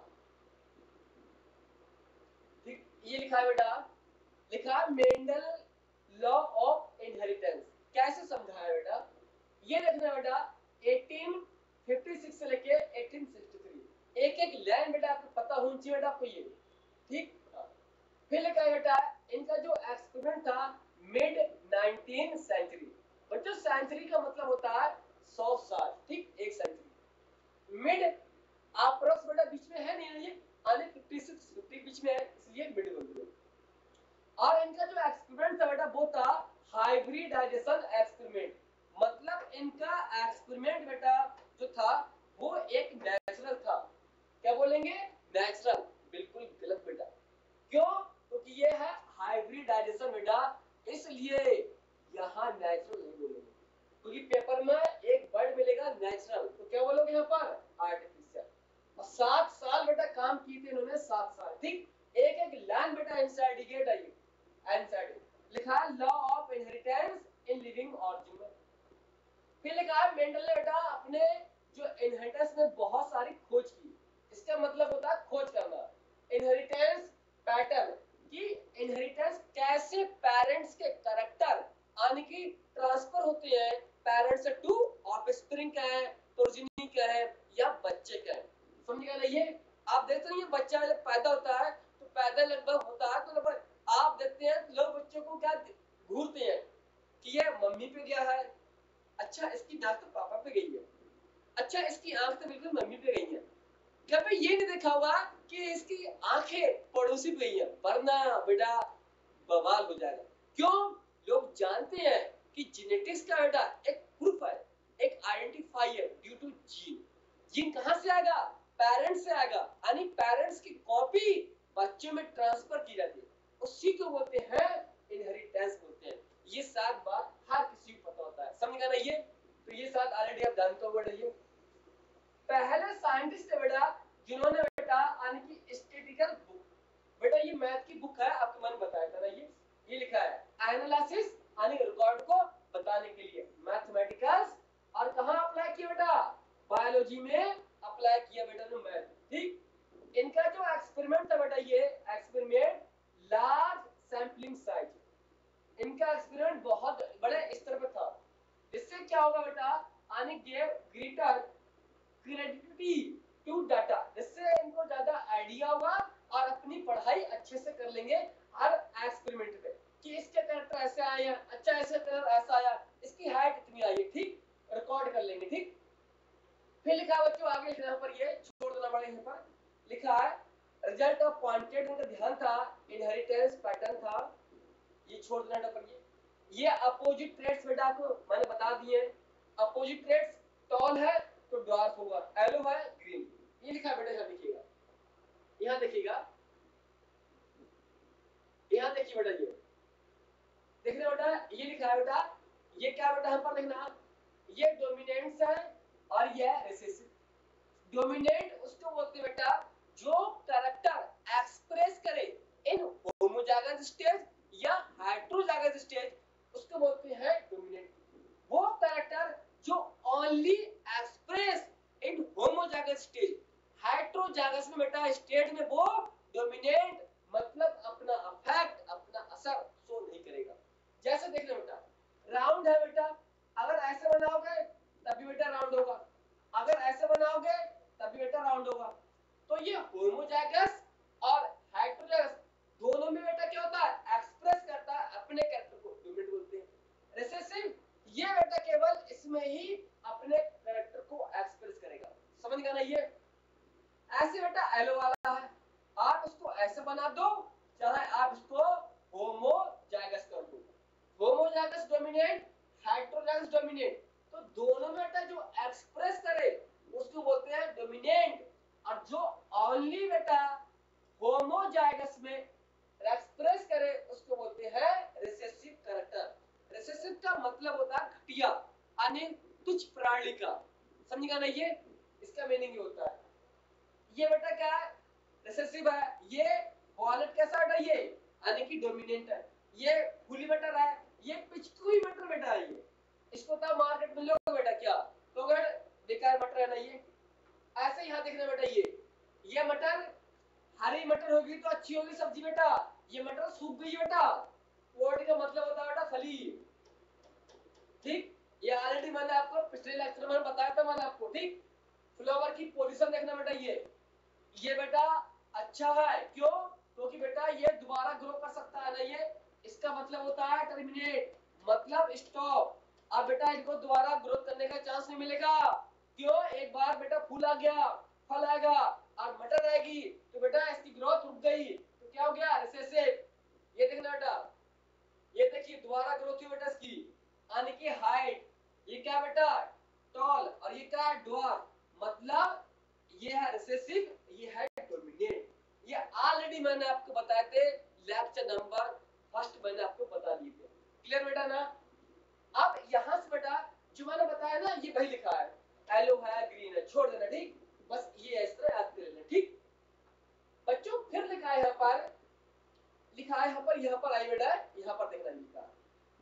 ठीक ये लिखा है बेटा, लिखा मेंडल लॉ ऑफ इनहेरिटेंस कैसे समझाया बेटा ये देखना बेटा 1856 से लेके 1863 एक एक लाइन बेटा आपको पता होनी चाहिए बेटा आपको ये, ठीक। फिर लिखा है बेटा इनका जो एक्सपेरिमेंट था मिड 19th सेंचुरी। बच्चों सेंचुरी का मतलब होता है 100 साल, ठीक एक सेंचुरी। मिड अप्रोक्स बेटा बीच में है नहीं ये आने 56 50 बीच में है इसलिए मिड बोल दिया। और इनका जो एक्सपेरिमेंट था बेटा वो था हाइब्रिडाइजेशन एक्सपेरिमेंट। मतलब इनका एक्सपेरिमेंट बेटा जो था वो एक नेचुरल था, क्या बोलेंगे नेचुरल, बिल्कुल गलत बेटा। क्यों क्योंकि ये है हाइब्रिडाइजेशन बेटा, इसलिए यहाँ नेचुरल नहीं बोलेंगे क्योंकि पेपर में एक वर्ड मिलेगा नेचुरल तो क्या बोलोगे यहाँ पर आर्टिफिशियल। और 7 साल बेटा काम किए थे इन्होंने 7 साल, ठीक। एक एक लाइन बेटा एनसीईआरटी गेट आइए एनसीईआरटी लिखा है law of inheritance in living organism. फिर लिखा है मेंडल ने बेटा अपने जो इनहेरिटेंस में बहुत सारी खोज की। इसका मतलब होता है खोज करना, इनहेरिटेंस पैटर्न कि इनहेरिटेंस कैसे पेरेंट्स के कैरेक्टर यानी कि ट्रांसफर होते हैं पेरेंट्स से टू ऑफस्प्रिंग का है, प्रोजेनी का है या बच्चे का है, समझ गए ना ये। आप देखते हैं बच्चा जब पैदा होता है तो पैदा लगभग होता है तो लगभग बेटा घूरते हैं कि ये मम्मी पे गया है, अच्छा इसकी नाक तो पापा पे गई है, अच्छा इसकी आंख तो बिल्कुल मम्मी पे गई है। कभी ये नहीं देखा हुआ कि इसकी आंखें पड़ोसी पे गई है, वरना बेटा बवाल हो जाएगा। क्यों? लोग जानते हैं कि जेनेटिक्स का बेटा एक प्रूफ है, एक identifier due to gene. Gene कहां से आएगा? पेरेंट्स से आएगा, यानी पेरेंट्स की कॉपी बच्चों में ट्रांसफर की जाती है, उसी को बोलते हैं इनहेरिटेंस बोलते हैं। ये सात बात हर किसी को पता होता है, समझ गए ना? ये तो ये सात ऑलरेडी आप जानते हो बेटा। ये पहले साइंटिस्ट है बेटा जिन्होंने बेटा यानी कि स्टैटिस्टिकल बुक, बेटा ये मैथ की बुक है, आपको मैंने बताया था ना, ये लिखा है एनालिसिस यानी रिकॉर्ड को बताने के लिए, मैथमेटिकल्स। और कहां अप्लाई किया बेटा? बायोलॉजी में अप्लाई किया बेटा ने मैथ। ठीक, इनका जो एक्सपेरिमेंट था बेटा, ये एक्सपेरिमेंट लार्ज सैंपलिंग साइज, इनका एक्सपेरिमेंट बहुत बड़े स्तर पर था। इससे क्या होगा बेटा? यानी gave greater credibility to data, जिससे इनको ज्यादा आइडिया होगा और अपनी पढ़ाई अच्छे से कर लेंगे हर एक्सपेरिमेंट में, कि इसके कैरेक्टर ऐसे आए हैं, अच्छा ऐसे कलर ऐसा आया, इसकी हाइट इतनी आई है, ठीक, रिकॉर्ड कर लेंगे। ठीक, फिर लिखा है बच्चों आगे लिखना, पर ये छोड़ देना बड़े यहाँ पर लिखा है रिजल्ट ऑफ पॉइंटेड, उनका ध्यान था इनहेरिटेंस पैटर्न था, ये छोड़ देना पर ये अपोजिट ट्रेड्स बेटा आपको मैंने बता दिए। अपोजिट ट्रेड्स, टॉल है तो ड्वार्फ होगा, येलो है ग्रीन, ये लिखा बेटा। यहाँ देखिएगा, यहाँ देखिएगा, यहाँ देखिए बेटा, ये देख रहे हो बेटा, ये लिखा है बेटा, ये क्या बेटा हम पर लिखना, ये डोमिनेंट्स है और ये रिसेसिव। डोमिनेंट उसको बोलते हैं बेटा जो कैरेक्टर एक्सप्रेस करे इन होमोजाइगस स्टेज या हेटेरोजाइगस स्टेज, उसको बोलते हैं डोमिनेंट। वो कैरेक्टर जो only express in homozygous stage, heterozygous में बेटा स्टेज में वो डोमिनेंट मतलब अपना इफेक्ट, अपना असर शो नहीं करेगा। जैसे देख लो बेटा, राउंड है बेटा, अगर ऐसे बनाओगे तभी बेटा राउंड होगा, अगर ऐसे बनाओगे तभी बेटा राउंड होगा। तो ये होमोजाइगस और हेटेरोजाइगस दोनों में बेटा क्या होता है? एक्सप्रेस करता है अपने कैरेक्टर को, डोमिनेंट बोलते हैं। रिसेसिव ये बेटा केवल इसमें ही अपने कैरेक्टर को एक्सप्रेस करेगा, समझ गए ना? ये ऐसे बेटा एलो वाला है, आप उसको ऐसे बना दो, चाहे आप इसको होमोजाइगस कर दो। होमोजाइगस डोमिनेंट, हेटेरोजाइगस डोमिनेंट, तो दोनों में बेटा जो एक्सप्रेस करे उसको बोलते हैं डोमिनेंट, और जो ओनली बेटा होमोजाइगस में एक्सप्रेस करे उसको बोलते हैं रिसेसिव कैरेक्टर। रिसेसिव का मतलब होता है घटिया, यानी तुच्छ प्रणाली का, समझिएगा ना? ये इसका मीनिंग ये होता है। ये बेटा क्या है? रिसेसिव है। ये वॉलेट कैसा बेटा? ये यानी कि डोमिनेंट है। ये फुली मटर है, ये पिचकुई मटर बेटा है। ये इसको तब मार्केट में लोगे बेटा क्या तो बेकार मटर है ना। ये ऐसे यहाँ देखना बेटा, ये मटर हरी मटर होगी तो अच्छी होगी सब्जी बेटा, ये मटर सूख गई बेटा, वर्ड का मतलब होता है बेटा फली। ठीक, ये ऑलरेडी मैंने आपको पिछले लेक्चर में बताया था मैंने आपको। ठीक, फ्लावर की पोजीशन देखना बेटा, ये बेटा अच्छा है, क्यों? क्योंकि बेटा ये दोबारा ग्रो कर सकता है ना, ये इसका मतलब होता है टर्मिनेट, मतलब स्टॉप। अब बेटा इनको दोबारा ग्रोथ करने का चांस नहीं मिलेगा, क्यों? एक बार बेटा फूल आ गया, फल आएगा और मटर आएगी तो बेटा इसकी ग्रोथ रुक गई, तो क्या हो गया? रिसेसिव। ये देखना बेटा, ये देखिए दोबारा ग्रोथ हुई बेटा इसकी, यानी कि हाइट। ये क्या बेटा? टॉल। और ये क्या? ड्वार्फ। मतलब ये है रिसेसिव, ये है डोमिनेंट। ये ऑलरेडी मैंने आपको बताए थे लेक्चर नंबर फर्स्ट, मैंने आपको बता दिए थे। क्लियर बेटा ना? अब यहां से बेटा जो मैंने बताया ना, ये वही लिखा है, येलो है ग्रीन है, छोड़ देना। ठीक, बस ये इस तरह याद कर लेना। ठीक बच्चों, फिर लिखा है यहाँ पर, लिखा है यहाँ पर आई बेटा, यहाँ पर देखना लिखा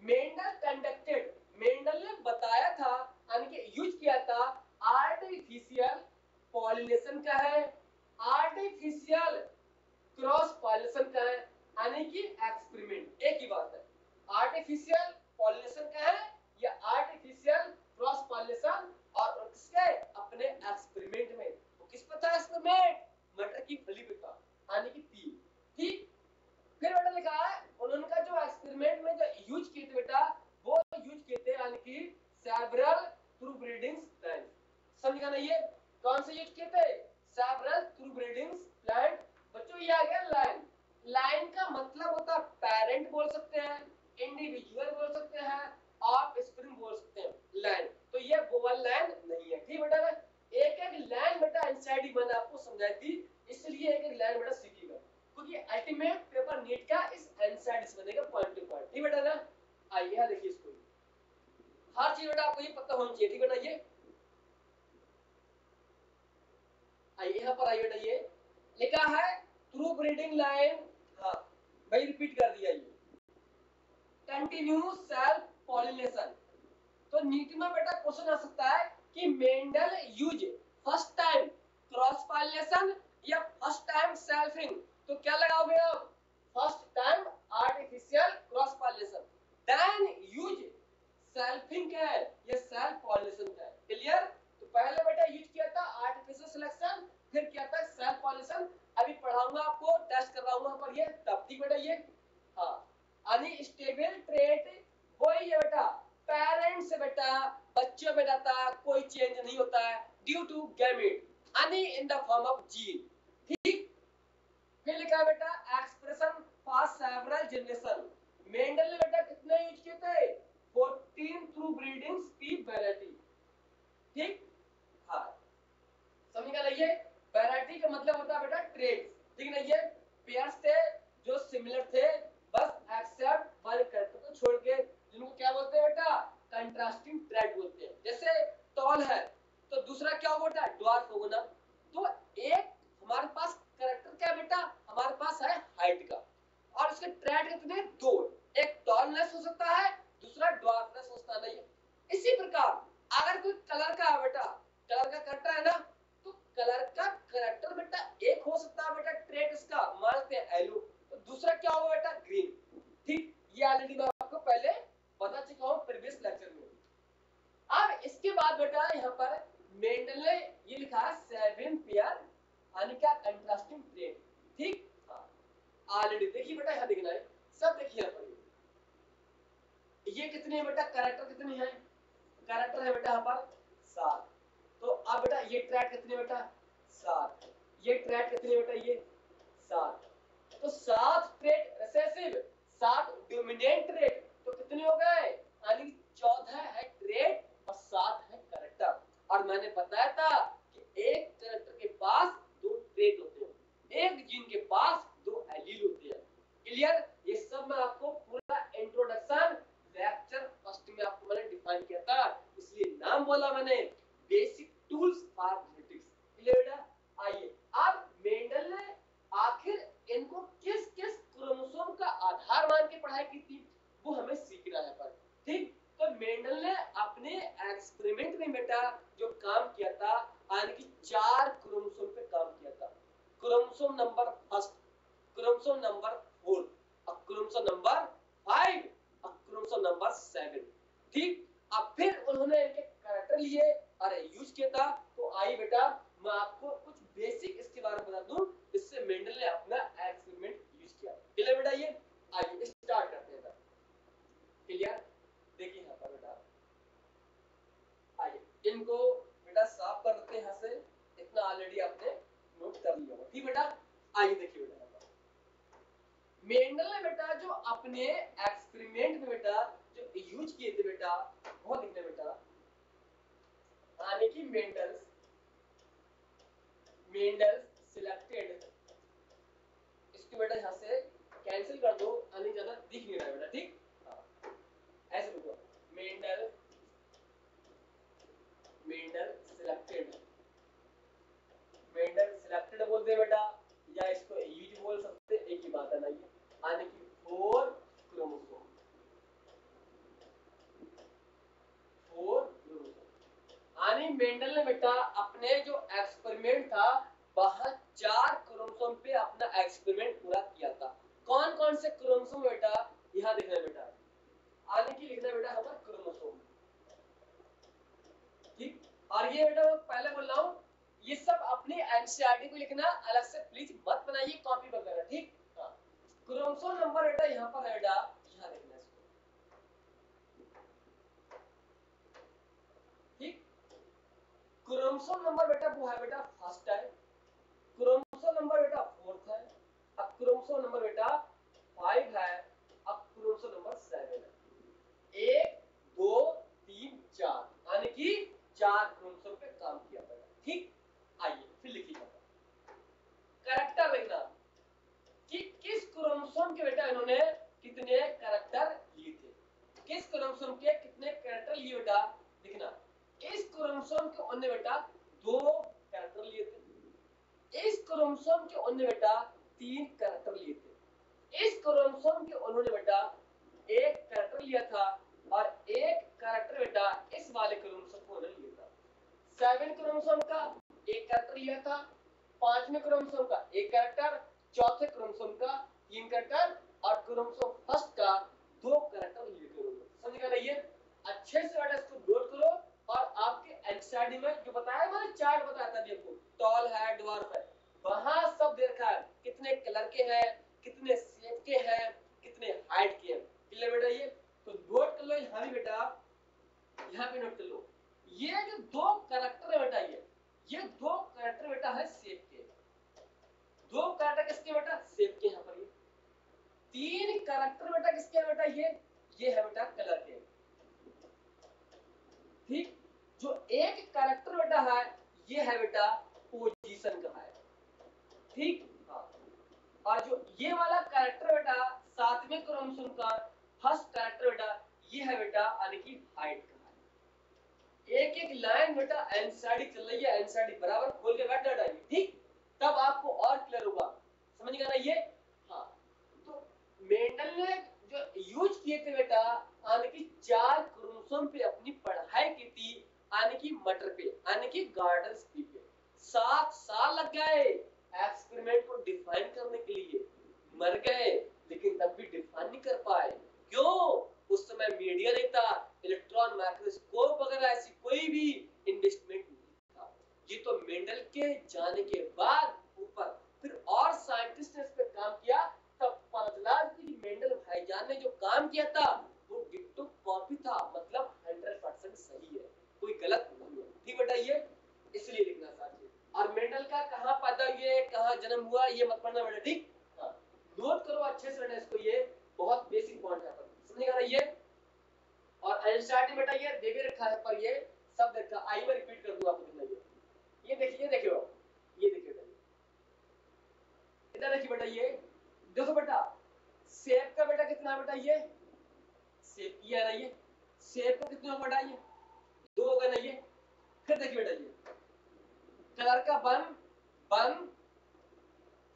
मेंडल कंडक्टेड, मेंडल ने बताया था यानी कि यूज किया था आर्टिफिशियल पॉलिनेशन का है, आर्टिफिशियल क्रॉस पॉलिनेशन का है, यानी कि एक्सपेरिमेंट एक ही बात है। आर्टिफिशियल पॉलिनेशन का है या आर्टिफिशियल क्रॉस पॉलिनेशन, और किसके? अपने एक्सपेरिमेंट में। तो किस पर था एक्सपेरिमेंट? मटर की फली पे था, यानी कि पी। ठीक, फिर बेटा लिखा है उन्होंने जो एक्सपेरिमेंट में जो आइए यहाँ देखिए इसको, हर चीज बेटा आपको ये पता होनी चाहिए, ठीक बेटा। ये आइए यहाँ पर आइए बेटा, ये लिखा है थ्रू ब्रीडिंग लाइन, हाँ भाई रिपीट कर दिया, ये कंटिन्यू सेल्फ पॉलिनेशन। तो नीट में बेटा क्वेश्चन आ सकता है कि Mendel use first time cross pollination या फर्स्ट टाइम सेल्फिंग, तो क्या लगाओगे आप? First time artificial cross pollination, then use selfing का है, ये सेल्फ पॉलिनेशन का है। क्लियर? तो पहले बेटा यूज किया था आर्टिफिशियल सिलेक्शन, फिर किया था सेल्फ पॉलिनेशन। अभी पढ़ाऊंगा आपको, टेस्ट करवाऊंगा पर ये तब ठीक बेटा। ये हाँ अनस्टेबल ट्रेट वही है बेटा, पेरेंट्स से बेटा बच्चों में जाता कोई चेंज नहीं होता है ड्यू टू गैमेट अनि in the form of gene. ठीक, फिर लिखा है बेटा expression for several generation. Mendel ने बेटा कितने यूज किए थे? 14 थ्रू ब्रीडिंग स्पीड वैरायटी। ठीक, हाँ समझ गया ना? ये वैरायटी का मतलब होता है बेटा ट्रेड्स, ठीक ना? ये पेयर्स थे जो सिमिलर थे, बस एक्सेप्ट वन कैरेक्टर को छोड़ के, जिनको क्या बोलते हैं बेटा? कंट्रास्टिंग ट्रेड बोलते हैं। जैसे टॉल है तो दूसरा क्या होगा बेटा? ड्वार्फ होगा ना। तो एक हमारे पास कैरेक्टर क्या बेटा? हमारे पास है हाइट का, और इसके ट्रेड कितने? दो, एक टॉलनेस हो सकता है, दूसरा ड्वार्फनेस हो सकता है। इसी प्रकार अगर कोई कलर का है बेटा, कलर का कैरेक्टर है ना, तो कलर का कैरेक्टर बेटा एक हो सकता है बेटा ट्रेड इसका, मानते हैं येलो, तो दूसरा क्या होगा बेटा? ग्रीन। ठीक, ये ऑलरेडी मैं आपको पहले बता चुका हूं प्रीवियस लेक्चर में। अब इसके बाद बेटा यहाँ पर मेंडल ने ये लिखा है 7 पेयर यानी क्या? Contrasting trade. ठीक, हाँ ऑलरेडी देखिए बेटा, यहाँ देखना है सब, देखिए यहाँ पर ये कितने बेटा कैरेक्टर कितने हैं? कैरेक्टर है बेटा यहाँ पर 7। तो अब बेटा ये ट्रेड कितने बेटा? 7। ये ट्रेड कितने बेटा? ये 7। तो 7 ट्रेड रिसेसिव, 7 डोमिनेंट ट्रेड, तो कितने हो गए? यानी 14 है ट्रेड और 7 है कैरेक्टर। और मैंने बताया था कि एक कैरेक्टर के पास 2 ट्रेड होते हैं, एक जीन के पास 2 एलील होते हैं। क्लियर? ये सब मैं आपको पूरा इंट्रोडक्शन लेक्चर फर्स्ट में आपको मैंने डिफाइन किया था, इसलिए नाम बोला मैंने basic tools for genetics. Clear बेटा? आइए अब मेंडल ने आखिर इनको किस किस क्रोमोसोम का आधार मान के पढ़ाई की थी, वो हमें सीखना है पर। ठीक, तो मेंडल ने अपने एक्सपेरिमेंट में बेटा जो काम किया था, यानी कि 4 क्रोमोसोम पे काम किया था। Chromosome number first, chromosome number 4, chromosome number 5, chromosome number 7। ठीक, अब फिर उन्होंने इनके कैरेक्टर लिए और यूज किया था। तो आई बेटा मैं आपको कुछ बेसिक इसके बारे में बता दूं, इससे मेंडल ने अपना एक्सपेरिमेंट यूज किया। क्लियर बेटा? ये आइए स्टार्ट करते हैं। क्लियर? देखिए यहाँ पर बेटा, आइए इनको बेटा साफ कर देते हैं यहाँ से, इतना ऑलरेडी आपने नोट कर लिया होगा। ठीक बेटा? आइए देखिए बेटा, मेंडल ने बेटा जो अपने एक्सपेरिमेंट में बेटा जो यूज किए थे बेटा, बहुत लिखने बेटा, यानी कि मेंडल्स सिलेक्टेड, इसको बेटा यहाँ से कैंसिल कर दो, यानी ज्यादा दिख नहीं रहा है बेटा। ठीक, ऐसे लिखो मेंडल सिलेक्टेड, बोलते हैं बेटा, या इसको यूज बोल सकते, एक ही बात है ना। ये यानी कि 4 क्रोमोसोम, यानी मेंडल ने बेटा अपने जो एक्सपेरिमेंट था वहां 4 क्रोमोसोम पे अपना एक्सपेरिमेंट पूरा किया था। कौन कौन से क्रोमोसोम बेटा? यहाँ देखना बेटा, यानी कि लिखना बेटा हमारा क्रोमोसोम। ठीक, और ये बेटा मैं पहले बोल रहा हूँ, ये सब अपनी एनसीईआरटी को लिखना, अलग से प्लीज मत बनाइए कॉपी वगैरह। ठीक, क्रोमोसोम नंबर बेटा यहाँ पर है बेटा, यहाँ देखना इसको। ठीक, क्रोमोसोम नंबर बेटा वो है बेटा फर्स्ट है, क्रोमोसोम नंबर बेटा 4th है, अब क्रोमोसोम नंबर बेटा 5 है, अब क्रोमोसोम नंबर 7 है। 1 2 3 4, यानी कि 4 क्रोमोसोम पे काम किया था। ठीक, आइए फिर लिखिए कैरेक्टर लिखना कि किस क्रोमोसोम के बेटा इन्होंने कितने कैरेक्टर लिए थे, लिया था और एक कैरेक्टर बेटा इस वाले क्रोमोसोम को उन्होंने लिया था। 7 क्रोमोसोम का एक कैरेक्टर लिया था, 5वें क्रोमोसोम का एक कैरेक्टर, चौथे क्रोमोसोम का 3 कैरेक्टर और क्रोमोसोम फर्स्ट का 2 कैरेक्टर लिए थे उन्होंने। समझ गए ना? ये अच्छे से बेटा इसको नोट करो और आपके एनसीईआरटी में जो बताया मैंने चार्ट बताया था देखो, टॉल है, ड्वार्फ है, वहां सब दे रखा है कितने कलर के हैं, कितने शेप के हैं, कितने हाइट के हैं। क्लियर बेटा? ये तो नोट कर लो यहां भी बेटा, यहां पे नोट कर लो। ये जो 2 कैरेक्टर है बेटा, ये 2 कैरेक्टर बेटा है शेप के, 2 कैरेक्टर किसके बेटा? शेप के। यहां पर ये 3 कैरेक्टर बेटा किसके है बेटा? ये है बेटा कलर के। ठीक, जो एक कैरेक्टर बेटा है ये है बेटा पोजीशन का है। ठीक, हाँ। और जो ये वाला कैरेक्टर बेटा 7वें क्रोमोसोम का फर्स्ट कैरेक्टर बेटा, ये है बेटा यानी कि हाइट का है। एक एक लाइन बेटा एनसीईआरटी चल रही है, एनसीईआरटी बराबर खोल के बैठ जाइए। ठीक, तब आपको और क्लियर होगा। समझ गया ना? ये हाँ, तो मेंडल ने जो यूज किए थे बेटा यानी कि 4 क्रोमोसोम पे अपनी पढ़ाई की थी, यानी कि मटर पे, यानी कि गार्डन स्पी पे 7 साल लग गए एक्सपेरिमेंट को डिफाइन करने के लिए। मर गए लेकिन तब भी डिफाइन नहीं कर पाए। क्यों? उस समय मीडिया नहीं था, इलेक्ट्रॉन माइक्रोस्कोप वगैरह ऐसी कोई भी इन्वेस्टमेंट नहीं था। ये तो मेंडल के जाने के बाद ऊपर फिर और साइंटिस्ट ने इस पे काम किया, तब पता चला कि मेंडल भाईजान ने जो काम किया था वो डिट्टो कॉपी था, मतलब 100% सही है, कोई गलत नहीं है। ठीक बेटा? ये इसलिए लिखना चाहिए। और मेंडल का कहां पैदा हुए, कहां जन्म हुआ, ये मत पढ़ना बेटा। ठीक, हाँ, नोट करो अच्छे से बेटा इसको, ये बहुत बेसिक पॉइंट है। समझेगा ना? ये और एनसीईआरटी बेटा ये दे भी रखा है, पर ये सब देखा। आइए मैं रिपीट कर दूं आपको कितना। ये देखिए, ये देखिए, ये देखिए बेटा, इधर देखिए बेटा, ये देखो बेटा शेप का बेटा कितना है बेटा? ये शेप की है ना, ये शेप का कितना बेटा? ये 2 होगा ना। ये फिर देखिए बेटा, ये कलर का 1 1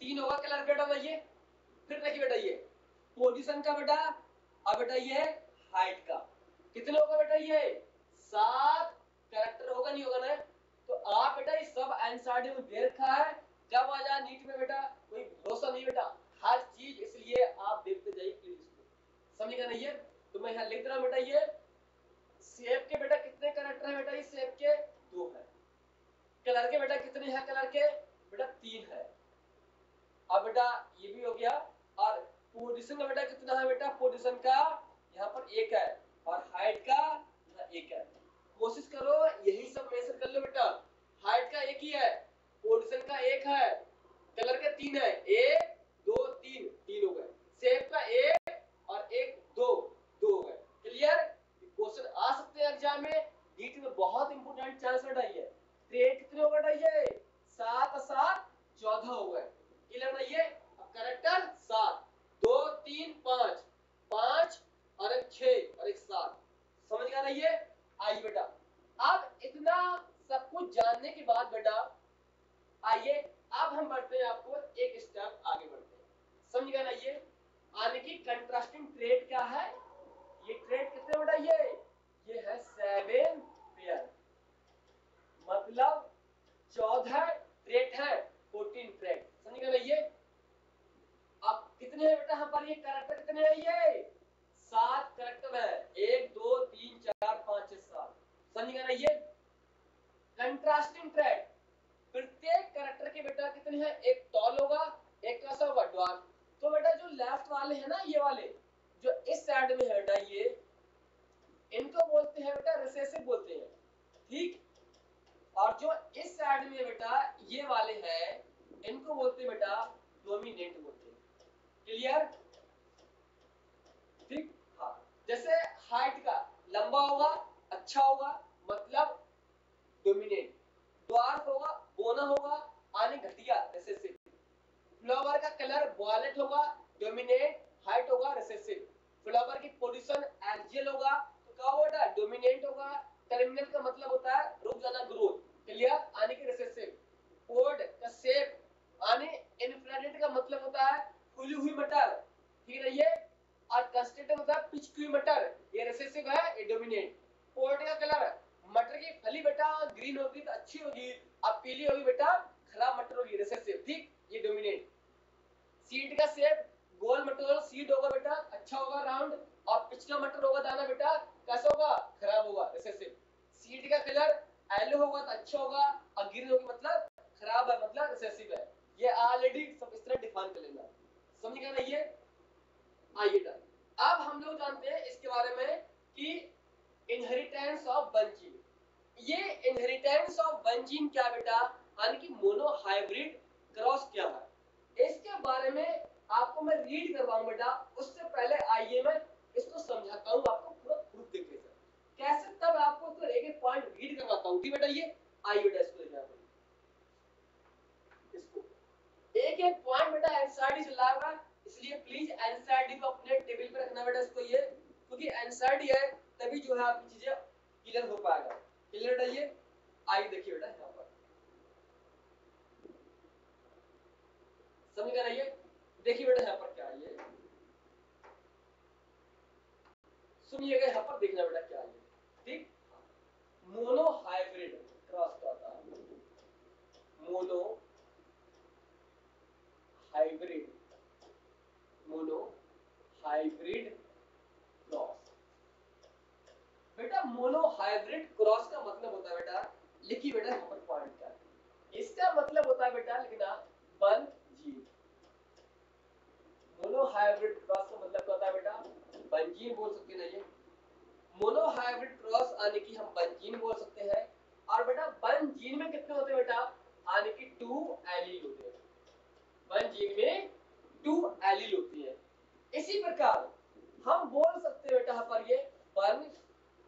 3 होगा कलर बेटा ना। ये फिर देखिए बेटा, ये पोजीशन का बेटा, अब बेटा ये हाइट का कितने होगा बेटा? ये 7 कैरेक्टर होगा, नहीं होगा ना? तो आप बेटा ये सब एनसीईआरटी में दे रखा है, जब आ जाए नीट में बेटा कोई भरोसा नहीं बेटा, हर चीज, इसलिए आप देखते जाइए प्लीज इसको। समझेगा ना? ये तो मैं यहां लिख रहा हूं बेटा, ये शेप के बेटा कितने कैरेक्टर है बेटा? ये शेप के 2 है। कलर के बेटा कितने हैं? कलर के बेटा 3 है। अब बेटा ये भी हो गया। और पोजीशन का बेटा कितना है बेटा? पोजीशन का यहाँ पर 1 है और हाइट का यहाँ 1 है। कोशिश करो यही सब मेंशन कर लो बेटा। हाइट का 1 ही है, पोजीशन का 1 है, कलर के 3 है, 1 2 3 3 हो गए, शेप का 1 और 1 2 2 हो गए। क्लियर? क्वेश्चन आ सकते हैं एग्जाम में, नीट में बहुत इंपोर्टेंट चांस बेटा। ये ट्रेड कितने हो बेटा? ये 7 7 14 हो गए। क्लियर ना? ये कैरेक्टर 7 2 3 5 5 और एक 6 और एक 7। समझ गया ना? ये आइए बेटा, अब इतना सब कुछ जानने के बाद बेटा आइए अब हम बढ़ते हैं, आपको एक स्टेप आगे बढ़ते हैं। समझ गया ना? ये यानी कि कंट्रास्टिंग ट्रेड क्या है? ये ट्रेड कितने बेटा? ये है 7 पेयर, मतलब 14 ट्रेड है, 14 ट्रेड। समझ गया ना? ये अब कितने हैं बेटा? यहाँ पर ये कैरेक्टर कितने हैं? ये 7 कैरेक्टर है, 1 2 3 4 5 6 7। समझ गया ना? ये कंट्रास्टिंग ट्रेड, प्रत्येक कैरेक्टर के बेटा कितने हैं? एक टॉल होगा, एक कैसा होगा? ड्वार्फ। तो बेटा जो लेफ्ट वाले हैं ना, ये वाले जो इस साइड में है बेटा, ये इनको बोलते हैं बेटा रिसेसिव बोलते हैं। ठीक, और जो इस साइड में बेटा ये वाले हैं, इनको बोलते हैं बेटा डोमिनेंट बोलते हैं। क्लियर? ठीक, हाँ। जैसे हाइट का लंबा होगा, अच्छा होगा, मतलब डोमिनेंट। ड्वार्फ होगा, बोना होगा, आने घटिया रिसेसिव। फ्लावर का कलर वॉयलेट होगा, डोमिनेंट, हाइट होगा रिसेसिव। फ्लावर की पोजीशन एक्सियल होगा तो क्या होगा? डोमिनेंट होगा। टर्मिनल का मतलब होता है रुक जाना, ग्रोथ। क्लियर? आने की रिसेसिव। पोड का शेप आने इनफ्लेटेड का मतलब होता है फूली हुई मटर, रिसेसिव है, ये डोमिनेंट। पोटैटो का कलर, मटर की फली बेटा ग्रीन होगी तो अच्छी होगी, अब पीली होगी बेटा खराब मटर होगी, रिसेसिव, ठीक, ये डोमिनेंट। सीड का शेप गोल मटोल सीड होगा बेटा, अच्छा होगा राउंड, और पिछला मटर होगा दाना बेटा कैसा होगा, खराब होगा, रिसेसिव। सीड का कलर येलो होगा तो अच्छा होगा, और ग्रीन होगी मतलब खराब है, मतलब रिसेसिव है। ये ऑलरेडी सब इस तरह डिफाइन कर लेना, समझ गए ना ये। आइए अब हम लोग जानते हैं इसके बारे में कि इनहेरिटेंस ऑफ वन जीन। ये इनहेरिटेंस ऑफ वन जीन क्या बेटा, यानी कि मोनोहाइब्रिड क्रॉस क्या है, इसके बारे में आपको मैं रीड करवाऊं बेटा। उससे पहले आइए मैं इसको समझाता हूं आपको पूरा प्रूफ देखिए सर कैसे, तब आपको तो एक एक पॉइंट रीड करवाता हूं कि बेटा ये आइए बेटा इसको देखना, इसको एक एक पॉइंट बेटा एनसीईआरटी से लाया हुआ, इसलिए प्लीज एनसीईआरटी को अपने टेबल पे रखना बेटा इसको, ये क्योंकि एनसीईआरटी है तभी जो है आपकी चीजें क्लियर हो पाएगा। क्लियर बेटा ये, आइए देखिए बेटा यहाँ पर समझ गए ना ये, देखिए बेटा यहाँ पर क्या है ये, सुनिएगा यहाँ पर, देखना बेटा क्या है ये, ठीक। मोनोहाइब्रिड क्रॉस का होता है, mono hybrid, mono hybrid cross. बेटा मोनोहाइब्रिड क्रॉस का मतलब होता है बेटा, लिखिए बेटा यहाँ पर पॉइंट क्या है, इसका मतलब होता है बेटा लिखना वन जीन। मोनोहाइब्रिड क्रॉस का मतलब क्या होता है बेटा, वन जीन बोल सकते हैं ये, मोनोहाइब्रिड क्रॉस यानी कि हम वन जीन बोल सकते हैं। और बेटा वन जीन में कितने होते हैं बेटा, यानी कि 2 एलील होते हैं, वन जीन में 2 एलील होती है। इसी प्रकार हम बोल सकते हैं बेटा यहाँ पर ये वन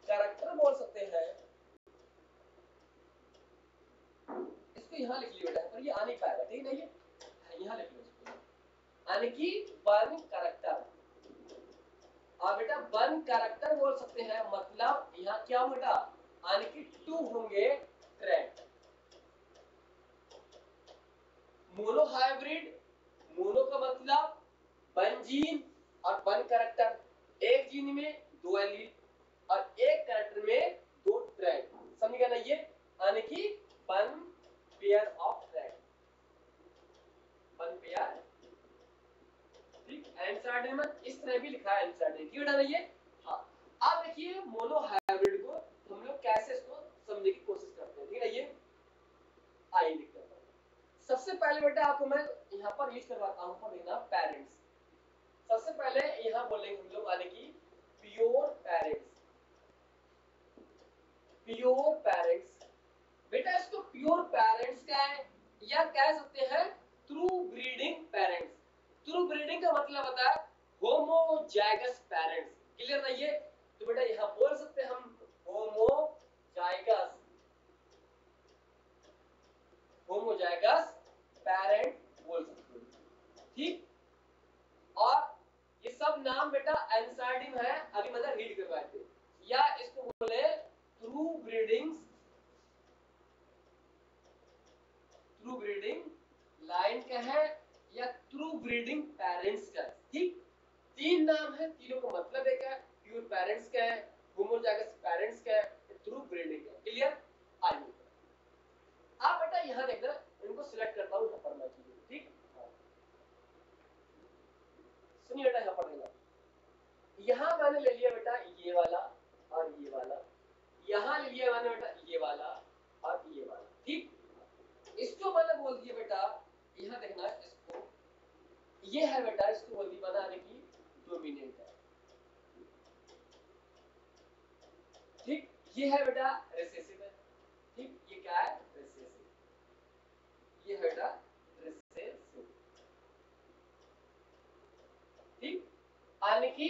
कैरेक्टर बोल सकते हैं, इसको यहाँ लिख लियो बेटा, पर ये आ नहीं पाएगा, ठीक है ना, ये यहाँ लिख लो इसको, यानी कि वन कैरेक्टर। और बेटा वन कैरेक्टर बोल सकते हैं, मतलब यहाँ क्या बेटा, यानी कि 2 होंगे ट्रैक। मोनोहाइब्रिड, मोनो का मतलब वन जीन और वन कैरेक्टर, एक जीन में 2 एलील और एक कैरेक्टर में 2 ट्रैक, समझ गए ना ये, यानी कि one pair of track, one pair, ठीक। एनसीईआरटी में इस तरह भी लिखा है एनसीईआरटी, ठीक है ना ये। हाँ अब देखिए मोनोहाइब्रिड को हम लोग कैसे इसको समझने की कोशिश करते हैं, ठीक है ये, आइए लिखते हैं। सबसे पहले बेटा आपको मैं यहाँ पर यूज करवाता हूँ, पर देखना पेरेंट्स। सबसे पहले यहाँ बोलेंगे हम लोग, यानी कि प्योर पेरेंट्स, प्योर पेरेंट्स। बेटा इसको प्योर पेरेंट्स क्या है, या कह सकते हैं true breeding parents. True breeding का मतलब होता है होमोजाइगस पेरेंट्स, क्लियर ना ये। तो बेटा यहाँ बोल सकते हैं हम होमोजाइगस, होमोजाइगस पेरेंट बोल सकते हैं, ठीक। और ये सब नाम बेटा एनसीईआरटी में है, अभी मतलब रीड करवाए थे, या इसको बोले true breeding, true breeding line का है, या ट्रू ब्रीडिंग पेरेंट्स का, ठीक। 3 नाम है, तीनों का मतलब एक है, प्योर पेरेंट्स का है, होमोजाइगस पेरेंट्स का है, ट्रू ब्रीडिंग है, क्लियर। आइए आप बेटा यहाँ देखना, इनको सिलेक्ट करता हूँ यहाँ पर मैं, ठीक। सुनिए बेटा यहाँ पर देखना, यहाँ मैंने ले लिया बेटा ये वाला और ये वाला, यहाँ ले लिया मैंने बेटा ये वाला और ये वाला, ठीक। इसको मैंने बोल दिया बेटा, यहाँ देखना इसको, ये है बेटा, इसको बोल दिया बनाने की डोमिनेंट है, ठीक। ये है बेटा रिसेसिव है, ठीक। ये क्या है, रिसेसिव, ये है बेटा रिसेसिव, ठीक। यानी कि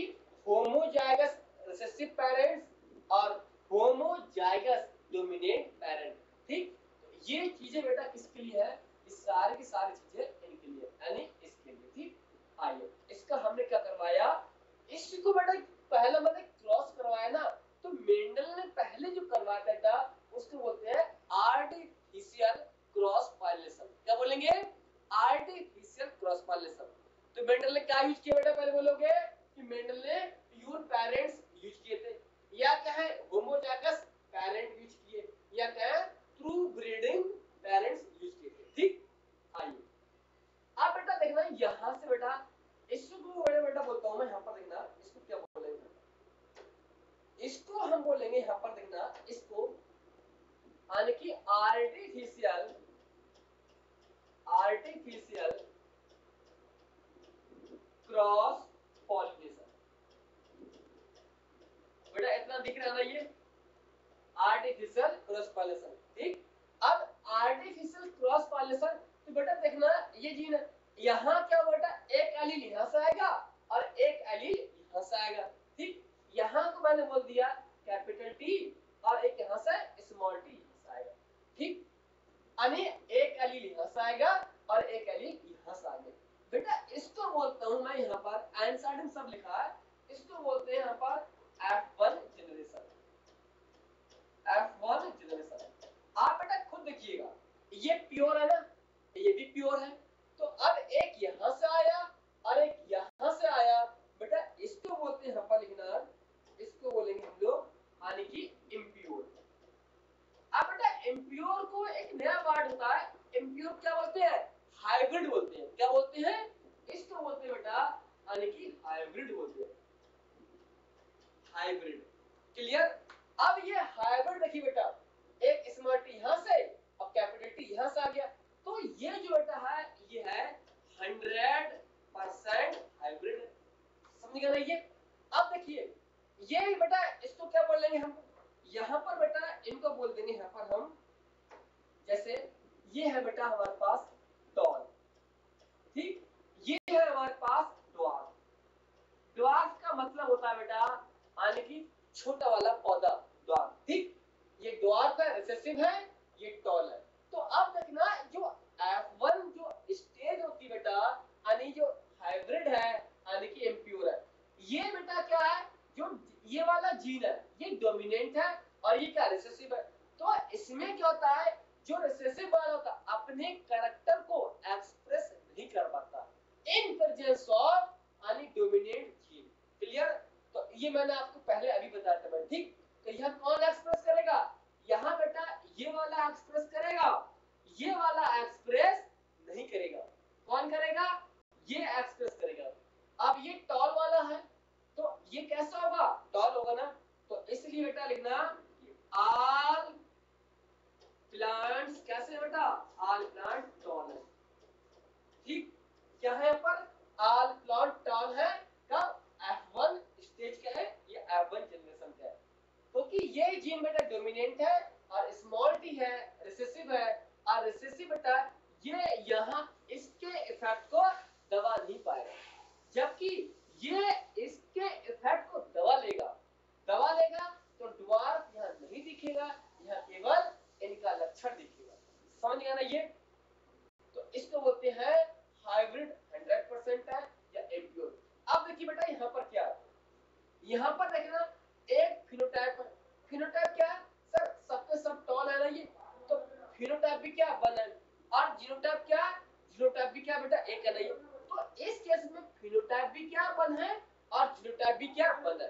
होमोजाइगस रिसेसिव पेरेंट्स और होमोजाइगस डोमिनेंट पेरेंट, ठीक। तो ये चीजें बेटा किसके लिए है, इस सारी की सारी चीजें इनके लिए, यानी इसके लिए, ठीक। आइए इसका हमने क्या करवाया, इसको बेटा पहला मैंने क्रॉस करवाया ना, तो मेंडल ने पहले जो करवाया बेटा उसको बोलते हैं आर्टिफिशियल क्रॉस पॉलिनेशन। क्या बोलेंगे, आर्टिफिशियल क्रॉस पॉलिनेशन। तो मेंडल ने क्या यूज किया बेटा, पहले बोलोगे कि मेंडल ने प्योर पेरेंट्स यूज किए थे, इसको हम बोलेंगे यहाँ पर देखना, इसको यानी कि आर्टिफिशियल क्रॉस पॉलिनेशन। बेटा इतना दिख रहा है ना, ये आर्टिफिशियल क्रॉस पॉलिनेशन। ठीक, अब आर्टिफिशियल क्रॉस पॉलिनेशन, तो बेटा देखना ये जीन यहाँ क्या बेटा, एक एलील यहाँ से आएगा और एक एलील यहाँ से आएगा। ठीक, यहाँ को मैंने बोल दिया कैपिटल टी और एक यहाँ से स्मॉल टी यहाँ से आएगा। ठीक, यानी एक एलील यहाँ से आएगा और एक एलील यहाँ से आएगा। बेटा इसको बोलता हूँ मैं, यहाँ पर एंसाइड सब लिखा है, इसको बोलते हैं यहाँ पर F1 जनरेशन। F1 generation. आप बेटा खुद देखिएगा, ये प्योर है ना, ये भी प्योर है, तो अब एक यहाँ से आया और एक यहाँ से आया। बेटा इसको बोलते हैं यहाँ पर लिखना, इसको बोलेंगे हम लोग यानी कि इम्प्योर। अब बेटा इम्प्योर को एक नया वर्ड होता है, इम्प्योर क्या बोलते हैं, हाइब्रिड बोलते हैं। क्या बोलते हैं, इसको बोलते हैं बेटा यानी कि हाइब्रिड बोलते हैं, हाइब्रिड। क्लियर। अब ये हाइब्रिड देखिए बेटा, एक स्मॉल टी यहाँ से और कैपिटल टी यहाँ से आ गया, तो ये जो बेटा है ये है 100% हाइब्रिड। समझ गए ना ये। अब देखिए ये बेटा, इसको क्या बोलेंगे हम, यहाँ पर बेटा इनको बोल देंगे यहाँ पर हम, जैसे ये है बेटा हमारे पास टॉल। ठीक, ये है हमारे पास ड्वार्फ। ड्वार्फ का मतलब होता है बेटा यानी कि छोटा वाला पौधा, ड्वार्फ। ठीक, ये ड्वार्फ है, रिसेसिव है, ये टॉल है। तो अब देखना जो F1 जो स्टेज होती बेटा यानी जो हाइब्रिड है यानी कि इम्प्योर है, ये बेटा क्या है, जो ये वाला जीन है ये डोमिनेंट है और ये क्या रिसेसिव है। तो इसमें क्या होता है, जो रिसेसिव वाला होता है अपने कैरेक्टर को एक्सप्रेस नहीं कर पाता इन प्रेजेंस ऑफ यानी डोमिनेंट जीन। क्लियर। तो ये मैंने आपको पहले अभी बताया था। ठीक, तो यह कौन एक्सप्रेस करेगा, यहाँ बेटा ये वाला एक्सप्रेस करेगा, ये वाला एक्सप्रेस नहीं करेगा। कौन करेगा, ये एक्सप्रेस करेगा। अब ये टॉल वाला है तो ये कैसा होगा, टॉल होगा ना, तो इसलिए बेटा लिखना ऑल प्लांट्स कैसे बेटा, ऑल प्लांट टॉल है। ठीक, क्या है यहाँ पर, ऑल प्लांट टॉल है, कब F1 स्टेज का है, ये F1 जनरेशन का है, क्योंकि ये जीन बेटा डोमिनेंट है और स्मॉल टी है, रिसेसिव है, और रिसेसिव बेटा ये यहाँ इसके इफेक्ट को दबा नहीं पाएगा, जबकि ये इसके इफेक्ट को दबा लेगा तो ड्वार्फ यहाँ नहीं दिखेगा, यहाँ केवल इनका लक्षण दिखेगा। समझ गया ना ये। तो इसको बोलते हैं हाइब्रिड 100% है या इम्प्योर। अब देखिए बेटा यहाँ पर क्या है, यहाँ पर देखना एक फिनोटाइप है। फिनोटाइप क्या है सर, सबके सब टॉल है ना ये, तो फिनोटाइप भी क्या वन है और जीनोटाइप क्या, जीनोटाइप भी क्या बेटा एक है ना ये। तो इस केस में फिनोटाइप भी क्या वन है और जीनोटाइप भी क्या वन है।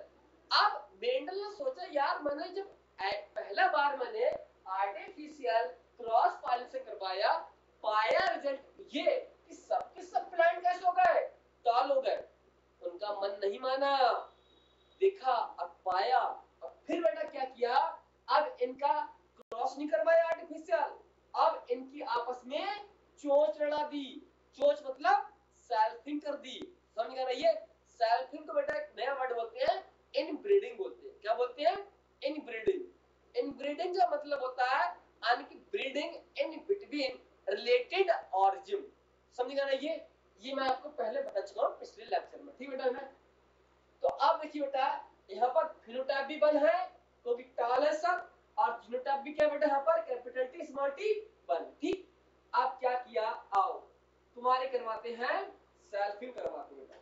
अब मेंडल ने सोचा यार, मैंने जब पहला बार मैंने आर्टिफिशियल क्रॉस पॉलिनेशन करवाया, पाया रिजल्ट ये कि सबके सब प्लांट कैसे हो गए, टॉल हो गए। उनका मन नहीं माना, देखा और पाया, और फिर बेटा क्या किया, अब इनका क्रॉस नहीं करवाया आर्टिफिशियल, अब इनकी आपस में चोंच लड़ा दी। चोंच मतलब सेल्फिंग कर दी। समझ गया ना ये। सेल्फिंग को बेटा एक नया वर्ड बोलते हैं इनब्रीडिंग बोलते हैं। क्या बोलते हैं, इनब्रीडिंग। इनब्रीडिंग का मतलब होता है यानी कि breeding in between related organism. समझ गया ना ये मैं आपको पहले बता चुका हूं पिछले लेक्चर में। ठीक बेटा ना। तो अब देखिए बेटा यहाँ पर फिनोटाइप भी वन है क्योंकि टॉल है सब, और जीनोटाइप भी क्या बेटा यहाँ पर capital T small T one. ठीक, अब क्या किया, आओ तुम्हारे करवाते हैं सेल्फिंग करवाते हैं बेटा।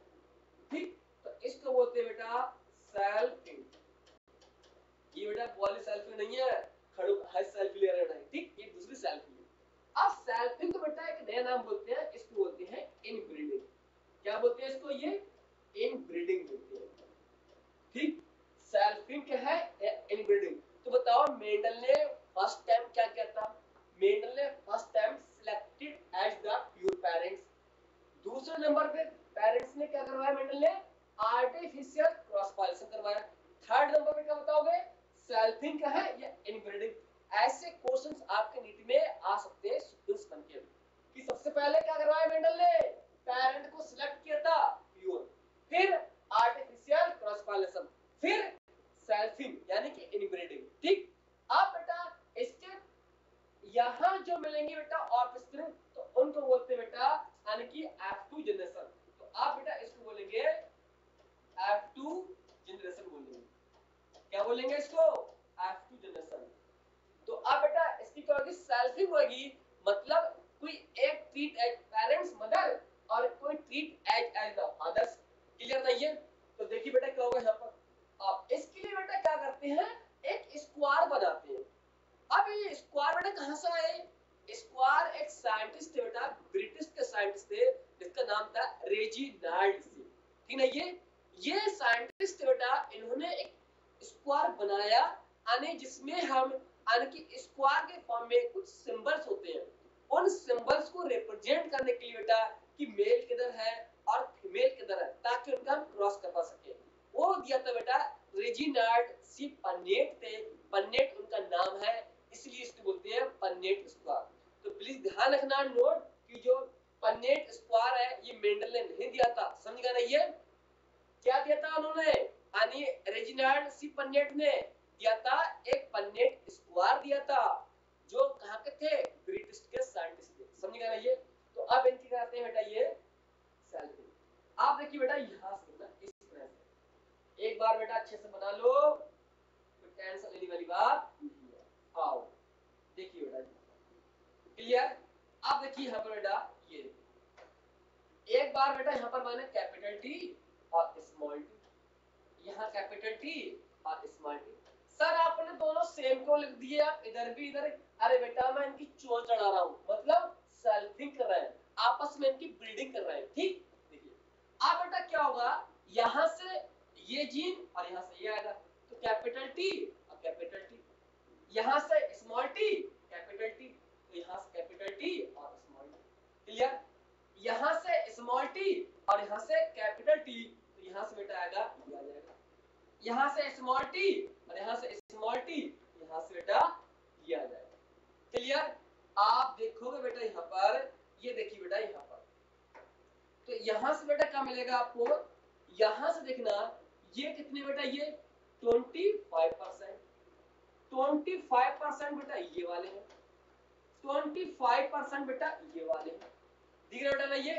ठीक, तो इसको बोलते हैं बेटा सेल्फिंग। ये बेटा पॉली सेल्फिंग नहीं है, खड़ो हाई सेल्फी ले रहे हैं। ठीक, ये दूसरी सेल्फिंग है। अब सेल्फिंग को बेटा एक नया नाम बोलते हैं, इसको बोलते हैं इनब्रीडिंग। क्या बोलते हैं इसको, ये इनब्रीडिंग बोलते हैं। ठीक, सेल्फिंग क्या है, इनब्रीडिंग। तो बताओ मेंडल ने फर्स्ट टाइम क्या किया था, मेंडल ने first time selected as the pure parents. दूसरे नंबर पे पेरेंट्स ने क्या करवाया, मेंडल ने आर्टिफिशियल क्रॉस पॉलिनेशन करवाया। थर्ड नंबर पे क्या बताओगे, सेल्फिंग का है या इनब्रीडिंग। ऐसे क्वेश्चंस आपके नीट में आ सकते हैं सीक्वेंस बन के कि सबसे पहले क्या करवाया मेंडल ने, पेरेंट को सिलेक्ट किया था प्योर, फिर आर्टिफिशियल क्रॉस पॉलिनेशन, फिर सेल्फिंग यानी कि इनब्रीडिंग। ठीक, अब बेटा इसके यहां जो मिलेंगे बेटा ऑफस्प्रिंग तो उनको बोलते हैं बेटा यानी कि F2 जनरेशन। तो आप बेटा इसको बोलेंगे F2 जनरेशन बोलेंगे। क्या बोलेंगे इसको, F2 जनरेशन। तो अब बेटा इसकी क्या होगी, सेल्फिंग होगी, मतलब कोई एक ट्रीट एज पेरेंट्स मदर और कोई treat as the fathers. Clear नहीं है? तो देखिए बेटा क्या होगा यहाँ पर, आप इसके लिए बेटा क्या करते हैं, एक स्क्वायर बनाते हैं। अब ये स्क्वायर बेटा कहां से आए, स्क्वायर एक साइंटिस्ट थे बेटा, ब्रिटिश के साइंटिस्ट थे जिसका नाम था रेजिनाल्ड सी। ठीक है, ये साइंटिस्ट थे बेटा, इन्होंने एक स्क्वायर बनाया यानी जिसमें हम यानी कि स्क्वायर के फॉर्म में कुछ सिंबल्स होते हैं, उन सिंबल्स को रिप्रेजेंट करने के लिए बेटा कि मेल किधर है और फीमेल किधर है ताकि उनका हम क्रॉस करवा सके, वो दिया था बेटा रेजिनाल्ड सी पन्नेट थे। पन्नेट उनका नाम है, इसलिए इसको बोलते हैं पन्नेट स्क्वायर। तो प्लीज ध्यान रखना नोट कि जो पन्नेट स्क्वायर है ये मेंडल ने नहीं दिया था, समझ गए ना? ये क्या दिया था उन्होंने, यानी रेजिनाल्ड सी पन्नेट ने दिया था एक पन्नेट स्क्वायर दिया था, जो कहां के थे, ब्रिटिश के साइंटिस्ट थे, समझ गए ना? ये तो अब इनकी करते हैं बेटा ये सेल्फिंग। आप देखिए बेटा यहां से ना इस तरह से एक बार बेटा अच्छे से बना लो, कोई टेंशन लेने वाली बात नहीं है। आओ देखिए बेटा, क्लियर? अब देखिए यहाँ पर बेटा ये एक बार बेटा यहाँ पर मैंने कैपिटल टी और स्मॉल टी, यहाँ कैपिटल टी और स्मॉल टी। सर आपने दोनों सेम को लिख दिए, आप इधर भी इधर, अरे बेटा मैं इनकी चोट चढ़ा रहा हूँ, मतलब सेल्फिंग कर रहे हैं, आपस में इनकी ब्रीडिंग कर रहे हैं। ठीक, देखिए अब बेटा क्या होगा, यहाँ से ये जीन और यहाँ से ये आएगा, तो कैपिटल टी और कैपिटल टी, यहाँ से स्मॉल टी कैपिटल टी, तो यहाँ से कैपिटल टी और स्मॉल टी। क्लियर? यहाँ से स्मॉल टी और यहाँ से कैपिटल टी, तो यहाँ से बेटा आएगा ये आ जाएगा, यहाँ से स्मॉल टी और यहाँ से स्मॉल टी, यहाँ से बेटा ये आ जाएगा। क्लियर? आप देखोगे बेटा यहाँ पर, ये देखिए बेटा यहाँ पर, तो यहाँ से बेटा क्या मिलेगा आपको, यहाँ से देखना ये कितने बेटा, ये 25%, 25% बेटा ये वाले हैं, 25% बेटा ये वाले हैं, दिख रहा बेटा ना ये,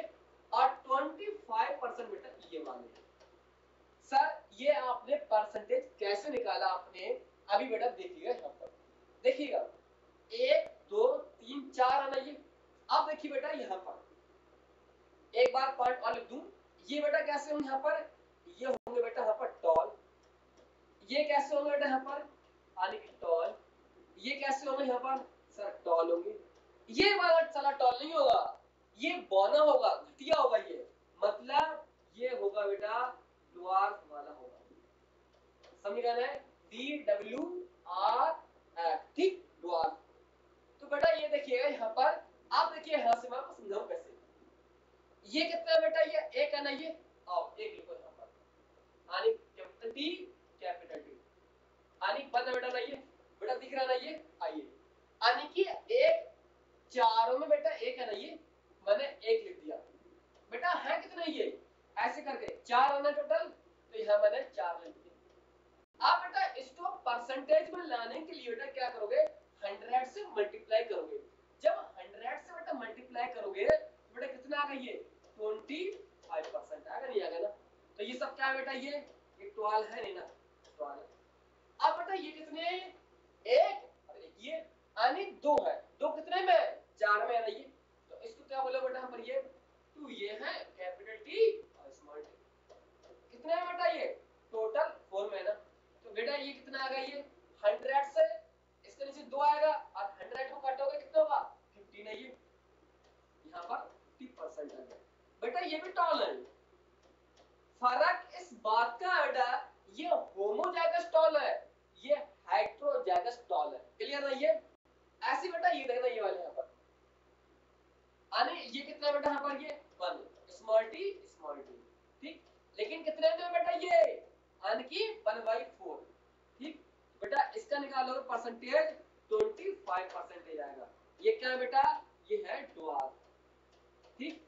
और 25% बेटा ये वाले हैं। सर ये आपने परसेंटेज कैसे निकाला आपने, अभी बेटा देखिएगा यहाँ पर, देखिएगा 1 2 3 4 आना ये। अब देखिए बेटा यहाँ पर एक बार पॉइंट और लिख दूं, ये बेटा कैसे होंगे यहाँ पर, ये होंगे बेटा यहाँ पर टॉल, ये कैसे होंगे बेटा यहाँ पर यानी कि टॉल, ये कैसे होंगे यहाँ पर सर टॉल होंगे, ये वाला साला टॉल नहीं होगा, ये बौना होगा, घटिया होगा, ये मतलब ये होगा बेटा ड्वार्फ वाला होगा, समझ गए ना, DWRF। ठीक, ड्वार्फ। तो बेटा ये देखिएगा यहाँ पर, आप देखिए यहाँ से मैं आपको समझाऊं कैसे, ये कितना बेटा, ये एक है ना, ये आओ एक लिखो यहाँ पर, यानी कैपिटल टी कैपिटल टी, यानी बन बेटा ना ये, बेटा दिख रहा ना ये, आइए यानी कि एक चारों में बेटा एक है ना, ये मैंने एक लिख दिया बेटा, है कितने ये, ऐसे करके 4 आना टोटल, तो यहाँ मैंने 4 लिख दिया। आप बेटा इसको परसेंटेज में लाने के लिए बेटा क्या करोगे, 100 से मल्टीप्लाई करोगे, जब 100 से बेटा मल्टीप्लाई करोगे तो बेटा कितना आ गया, ये 25% आएगा, नहीं आएगा ना, तो ये सब क्या है बेटा, ये 12 है नहीं ना, 12। अब बेटा ये कितने, एक और एक, ये यानी 2 है, 2 कितने में, 4 में है ना ये, तो इसको क्या बोला बेटा यहाँ पर, ये 2 ये है कैपिटल टी और स्मॉल टी, कितने में बेटा ये टोटल 4 में है ना, तो बेटा ये कितना आ गया, ये 100 से इसके नीचे 2 आएगा और 100 को काटोगे कितना होगा 15 है, ये यहाँ पर 50% आ गया बेटा, ये भी टॉल है। फर्क इस बात का है बेटा, ये होमोजाइगस टॉल है, ये हेटेरोजाइगस टॉल है। क्लियर है? ये ऐसे बेटा ये देखना, ये वाले यहाँ पर आने, ये कितना बेटा यहाँ पर, ये 1 स्मॉल टी, ठीक, लेकिन कितने में बेटा ये यानी कि 1/4, ठीक बेटा इसका इसका निकालोगे परसेंटेज 25% आएगा। ये क्या है बेटा, ये है ड्वार्फ। ठीक,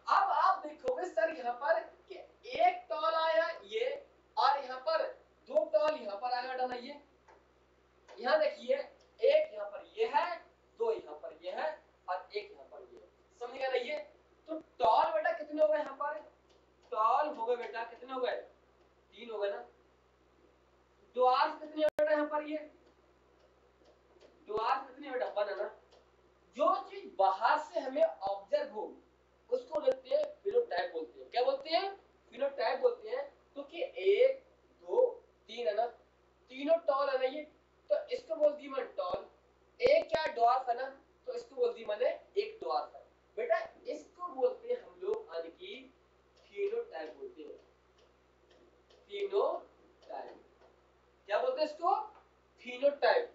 अब आप देखोगे सर यहाँ पर कि एक टॉल आया ये, और यहाँ पर दो टॉल यहाँ पर आएगा डाला ये। यहाँ देखिए एक यहाँ पर ये है, दो यहाँ पर ये है, और एक यहाँ पर ये, समझ गया ना ये। तो टॉल बेटा कितने हो गए यहाँ पर, टॉल हो गए बेटा कितने हो गए, 3 हो गए ना। ड्वार्फ कितने हो बेटा यहाँ पर, ये ड्वार्फ कितने बेटा 1 है ना। जो चीज बाहर से हमें ऑब्जर्व हो उसको बोलते हैं फिनोटाइप बोलते हैं। क्या बोलते हैं, फिनोटाइप बोलते हैं। तो कि 1 2 3 है ना, तीनों टॉल है ना ये, तो इसको बोल दी मैंने टॉल। एक क्या ड्वार्फ है ना, तो इसको बोल दी मैंने एक ड्वार्फ है बेटा। इसको बोलते हैं हम लोग यानी कि फिनोटाइप बोलते हैं, फिनोटाइप। क्या बोलते हैं इसको, फिनोटाइप।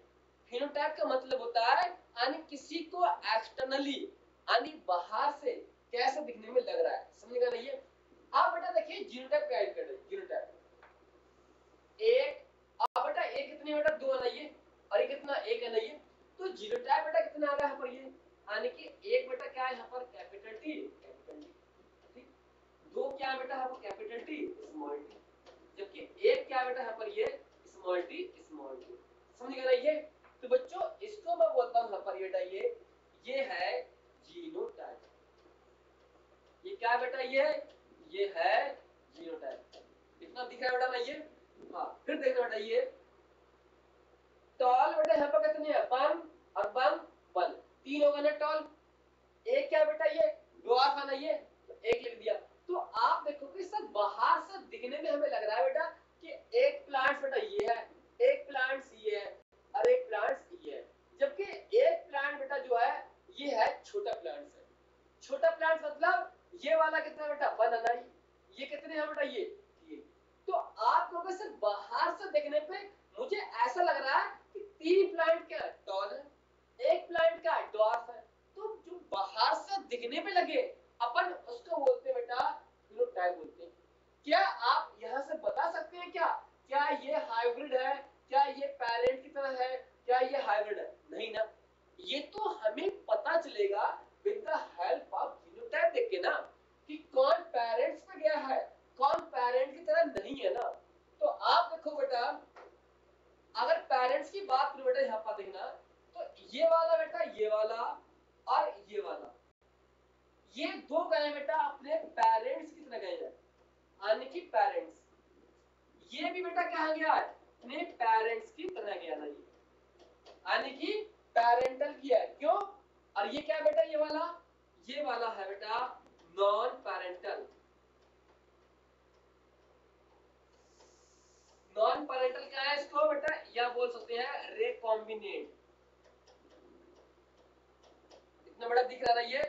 फिनोटाइप का मतलब होता है यानी किसी को एक्सटर्नली यानी बाहर से कैसे दिखने में लग रहा है, समझेगा नहीं है। आप बेटा देखिए जीनोटाइप का ऐड कर दे, जीनोटाइप एक, अब बेटा एक कितने बेटा 2 है ना ये, और ये कितना 1 है ना ये। तो जीनोटाइप बेटा कितना आ रहा है यहाँ पर ये, यानी कि एक बेटा क्या है यहाँ पर कैपिटल टी, कैपिटल टी। ठीक, दो क्या है बेटा यहाँ पर कैपिटल टी, स्मॉल टी, जबकि एक क्या है बेटा यहाँ पर ये स्मॉल टी, स्मॉल टी, समझ गए ना ये। तो बच्चों इसको मैं बोलता हूँ यहाँ पर बेटा ये है जीनोटाइप। ये क्या बेटा, ये है जीनोटाइप। इतना दिख रहा है बेटा ना ये। हाँ फिर देखना बेटा ये टॉल बेटा यहाँ पर कितने है, 1 और 1 3 हो गए ना टॉल। एक क्या बेटा ये ड्वार्फ है ना ये, तो एक लिख दिया। तो आप देखो कि सब बाहर से दिखने में हमें लग रहा है बेटा कि एक प्लांट बेटा ये है, एक प्लांट ये है, और एक प्लांट ये है, जबकि एक प्लांट बेटा जो है ये है छोटा प्लांट है। छोटा प्लांट मतलब ये वाला कितना बेटा 1 है ना, ये कितने है बेटा ये 3। तो आप लोगों से बाहर से देखने पे मुझे ऐसा लग रहा है कि 3 प्लांट क्या टॉल है, एक प्लांट का ड्वार्फ है। तो जो बाहर से दिखने पे लगे अपन उसको बोलते हैं बेटा फिनोटाइप बोलते हैं। क्या आप यहाँ से बता सकते हैं क्या, क्या ये हाइब्रिड है, क्या ये पेरेंट की तरह है, क्या ये हाइब्रिड है, नहीं ना। ये तो हमें पता चलेगा with the help of genotype देख के ना, कि कौन पेरेंट्स पे गया है, कौन पेरेंट की तरह नहीं है ना। तो आप देखो बेटा अगर पेरेंट्स की बात करूं बेटा यहाँ पर देखना, तो ये वाला बेटा ये वाला और ये वाला, ये दो गए बेटा अपने पेरेंट्स की तरह गए हैं, यानी कि पेरेंट्स। ये भी बेटा क्या गया है, अपने पेरेंट्स की तरह गया ना, ये यानी कि पेरेंटल किया है। क्यों, और ये क्या बेटा ये वाला है बेटा नॉन पेरेंटल। नॉन पेरेंटल क्या है इसको बेटा, या बोल सकते हैं रिकॉम्बिनेंट। इतना बड़ा दिख रहा है ये।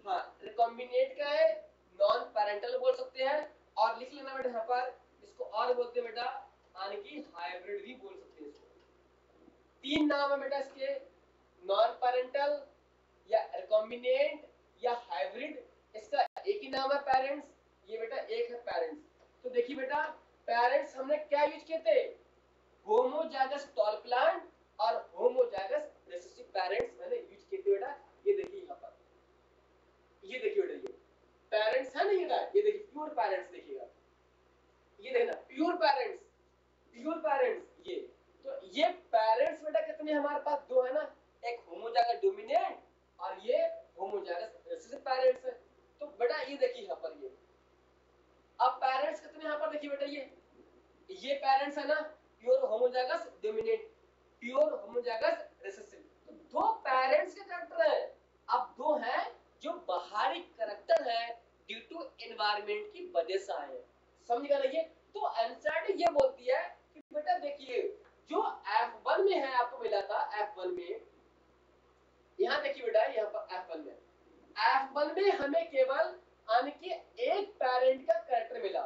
हाँ रिकॉम्बिनेंट क्या है, नॉन पेरेंटल बोल सकते हैं। और लिख लेना बेटा यहाँ पर, इसको और बोलते हैं बेटा यानी कि हाइब्रिड भी बोल सकते हैं इसको। 3 नाम है बेटा इसके, नॉन पेरेंटल या रिकॉम्बिनेंट या हाइब्रिड। इसका एक ही नाम है पेरेंट्स, ये बेटा एक है पेरेंट्स। तो देखिए बेटा पेरेंट्स हमने क्या यूज किए थे, होमोजाइगस टॉल प्लांट और होमोजाइगस रिसेसिव पेरेंट्स मैंने यूज किए थे बेटा। ये देखिए यहाँ पर, ये देखिए बेटा ये पेरेंट्स है नहीं बेटा, ये देखिए प्योर पेरेंट्स देखिएगा, ये देखना प्योर पेरेंट्स, प्योर पेरेंट्स ये। तो ये पेरेंट्स बेटा कितने हमारे पास 2 है ना, एक होमोजाइगस डोमिनेंट और ये होमोजाइगस रिसेसिव पेरेंट्स है। तो बेटा ये देखिए यहाँ पर ये, अब पेरेंट्स कितने यहाँ पर देखिए बेटा ये पेरेंट्स है ना pure homozygous dominant, pure homozygous recessive. तो 2 पेरेंट्स के कैरेक्टर है, अब 2 हैं जो बाहरी कैरेक्टर है ड्यू टू एनवायरनमेंट की वजह से आए हैं, समझ गए ना ये। तो एनसीईआरटी ये बोलती है कि बेटा देखिए जो F1 में है आपको मिला था F1 में, यहाँ देखिए बेटा यहाँ पर F1 में हमें केवल यानी कि एक पेरेंट का कैरेक्टर मिला,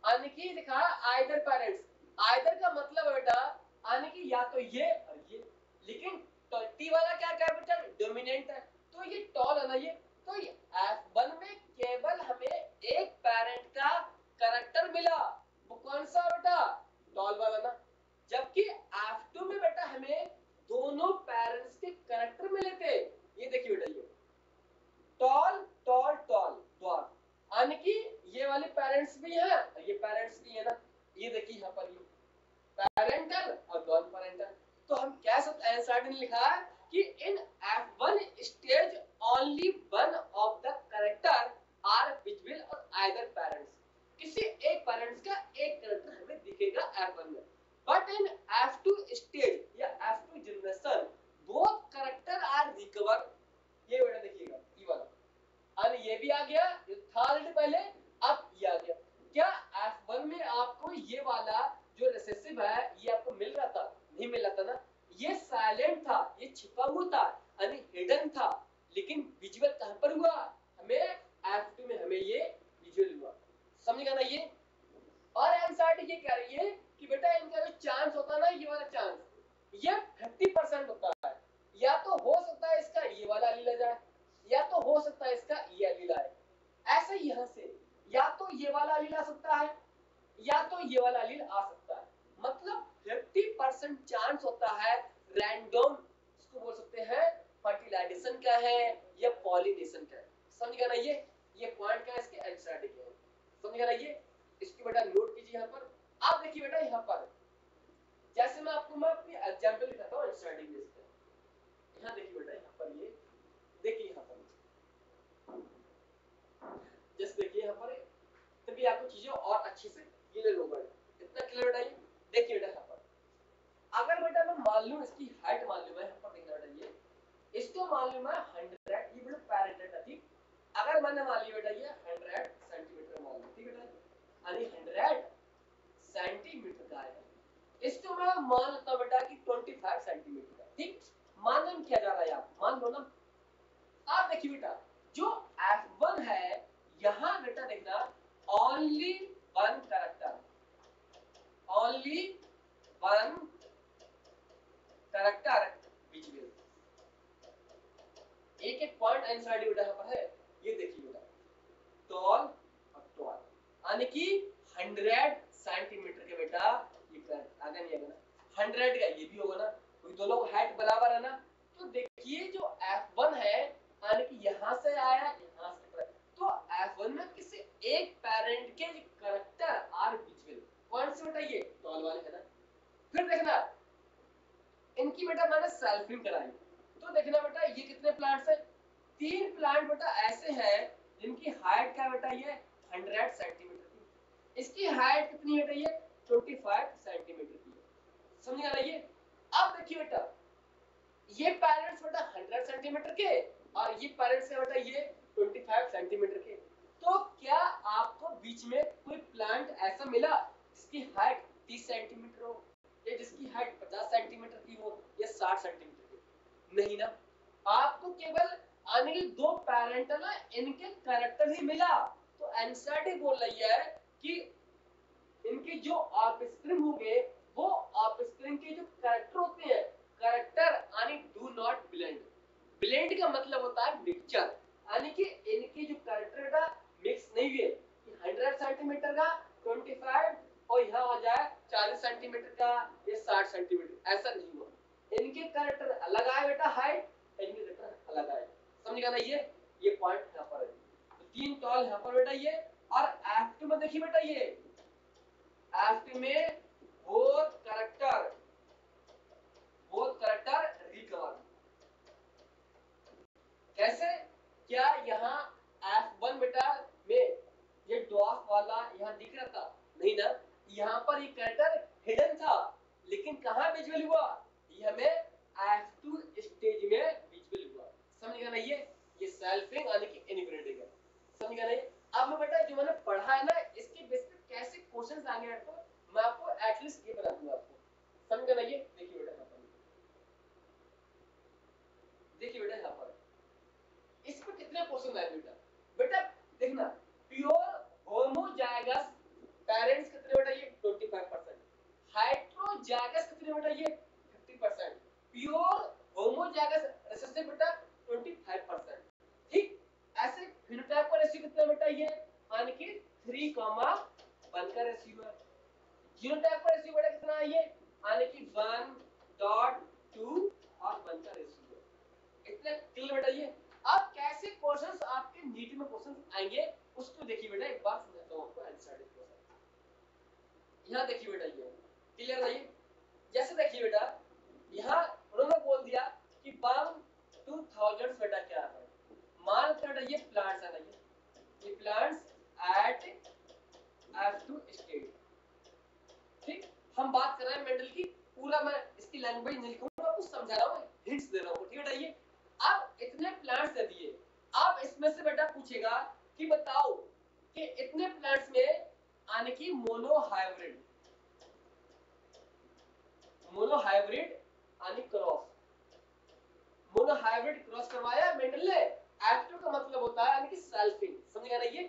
यानी कि दिखा आइदर पेरेंट्स। आइदर का मतलब है बेटा यानी कि या तो ये और ये, लेकिन टी वाला क्या कैपिटल डोमिनेंट है, तो ये टॉल है ना ये। तो ये F1 में केवल हमें एक पेरेंट का कैरेक्टर मिला, वो कौन सा बेटा टॉल वाला ना। जबकि F2 में बेटा पेरेंटल और नॉन पेरेंटल। तो हम कह सकते हैं एनसीईआरटी ने लिखा है कि in F1 stage only one of the character are visible और आइदर पेरेंट्स, किसी एक पेरेंट्स का एक कैरेक्टर हमें दिखेगा F1 में, बट इन F2 स्टेज या F2 generation both character are recover. ये बेटा देखिएगा ये वाला, और ये भी आ गया, ये था ऑलरेडी पहले, अब ये आ गया। क्या F1 में आपको ये वाला जो रिसेसिव है ये आपको मिल रहा था? नहीं मिल रहा था ना, ये साइलेंट था, ये छिपा हुआ था, यानी हिडन था, लेकिन विजुअल कहां पर हुआ? हमें F2 में हमें ये विजुअल हुआ। समझेगा ना ये? और एनसीईआरटी ये कह रही है कि बेटा इनका जो चांस होता है ना, ये वाला चांस, ये 50% होता है, या तो हो सकता है इसका ये वाला एलील आ जाए, या तो हो सकता है इसका ये एलील आए। ऐसे यहां से या तो ये वाला एलील आ सकता है या तो ये वाला एलील आ सकता है, मतलब 50% चांस होता है रैंडम, इसको बोल सकते हैं फर्टिलाइजेशन का है या पॉलिनेशन का है। समझ गया ना ये पॉइंट क्या है इसके एनसीईआरटी के है। समझ गया ना ये? इसकी बेटा नोट कीजिए यहां पर। आप देखिए बेटा यहां पर, जैसे मैं अपनी एग्जांपल दिखाता हूं एनसीईआरटी बेस पे। यहां देखिए बेटा, यहां पर ये देखिए, यहां पर जैसे देखिए यहां पर, तभी आपको चीजें और अच्छे से क्लियर होगा। इतना क्लियर बेटा ये देखिए बेटा यहां पर, अगर बेटा मैं मान लूं इसकी हाइट मान लूं, मैं यहां पर देखना बेटा ये, इसको मान लूं मैं 100, ये बेटा पैरेंटल है, ठीक। अगर मैंने मान लिया बेटा ये 100 सेंटीमीटर मान लूं, ठीक बेटा, यानी 100 सेंटीमीटर का है, इसको मैं मान लेता हूं बेटा कि 25 सेंटीमीटर का, ठीक। मानन किया जा रहा है, आप मान लो ना। आप देखिए बेटा जो F1 है, यहां बेटा देखना only one character, only one character visible. एक एक पॉइंट एनसीईआरटी बेटा यहां पर है, ये देखिए बेटा, टॉल और टॉल, यानी कि 100 सेंटीमीटर के बेटा ये आगे नहीं आएगा ना, 100 का ये भी होगा ना, क्योंकि दोनों का हाइट बराबर है ना। तो देखिए जो F1 है, यानी कि यहां से आया यहां से, तो F1 में किसी एक पेरेंट के कैरेक्टर आर विजिबल, कौन से बेटा ये टॉल वाले है ना। फिर देखना इनकी बेटा मैंने सेल्फिंग कराई, तो देखना बेटा ये कितने प्लांट्स है, 3 प्लांट बेटा ऐसे हैं जिनकी हाइट क्या बेटा ये 100 सेंटीमीटर की, इसकी हाइट कितनी है बेटा ये 25 सेंटीमीटर की है। समझ गया ना ये? अब देखिए बेटा ये पेरेंट्स बेटा 100 सेंटीमीटर के और ये पेरेंट्स है बेटा ये 25 सेंटीमीटर के, तो क्या आपको बीच में कोई प्लांट ऐसा मिला जिसकी हाइट 30 सेंटीमीटर हो, या जिसकी हाइट 50 सेंटीमीटर की हो, या 60 सेंटीमीटर की? नहीं ना, आपको केवल आने के दो पेरेंटल ना इनके कैरेक्टर ही मिला। तो एनसीईआरटी बोल रही है कि इनके जो ऑफस्प्रिंग होंगे वो ऑफस्प्रिंग के जो कैरेक्टर होते हैं, कैरेक्टर यानी डू नॉट ब्लेंड, ब्लेंड का मतलब होता है मिक्सचर, यानी कि इनके जो कैरेक्टर का मिक्स नहीं हुए, 100 सेंटीमीटर का 25 और यहाँ आ जाए 40 सेंटीमीटर का या 60 सेंटीमीटर, ऐसा नहीं हुआ। इनके कैरेक्टर अलग आए बेटा, हाइट, इनके कैरेक्टर अलग आए। समझ गया ना ये पॉइंट यहाँ पर है। तो 3 टॉल यहाँ पर बेटा ये, और F2 में देखिए बेटा ये F2 में बोथ कैरेक्टर रिकवर। कैसे? क्या यहाँ F1 बेटा में ये डॉट वाला यहाँ दिख रहा था? नहीं ना, यहाँ पर ये कैरेक्टर हिडन था, लेकिन कहाँ विजुअल हुआ? ये हमें F2 स्टेज में विजुअल हुआ। समझ गया ना ये सेल्फिंग यानी कि इनब्रीडिंग है। समझ गया ना? अब मैं बेटा जो मैंने पढ़ा है ना, इसके बेस पे कैसे क्वेश्चंस आएंगे आपको, मैं आपको एटलीस्ट ये बता दूंगा आपको। समझ गया ना देखिए बेटा यहाँ पर, देखिए बेटा यहाँ पर इस पर कितने क्वेश्चन आए बेटा? बेटा देखना, प्योर होमोजाइगस पेरेंट्स कितने बेटा ये 25%, हाइट्रोजाइगस कितने बेटा ये 50%, प्योर होमोजाइगस रिसेसिव बेटा 25%, ठीक। ऐसे फिनोटाइप का रेशियो कितना बेटा ये, यानी कि 3,1 का रेशियो है। जीनोटाइप का रेशियो बेटा कितना है ये, यानी कि 1.2 और 1 का रेशियो है। इतना क्लियर बेटा ये। अब कैसे क्वेश्चंस आपके नीट में क्वेश्चंस आएंगे उसको देखिए बेटा, एक बार समझाता हूं आपको एनसीईआरटी क्वेश्चन। यहां देखिए बेटा ये क्लियर है ये, हम बात कर रहे हैं मेंडल की, पूरा मैं इसकी लैंग्वेज नहीं लिखूंगा, आपको समझा रहा हूँ, हिंट्स दे रहा हूँ, ठीक है बेटा। ये अब इतने प्लांट्स दे दिए, अब इसमें से बेटा पूछेगा कि बताओ कि इतने प्लांट्स में यानी कि मोनोहाइब्रिड यानी क्रॉस, मोनोहाइब्रिड क्रॉस करवाया मेंडल ने। एक्टिव का मतलब होता है यानी कि सेल्फिंग, समझ गया ना ये।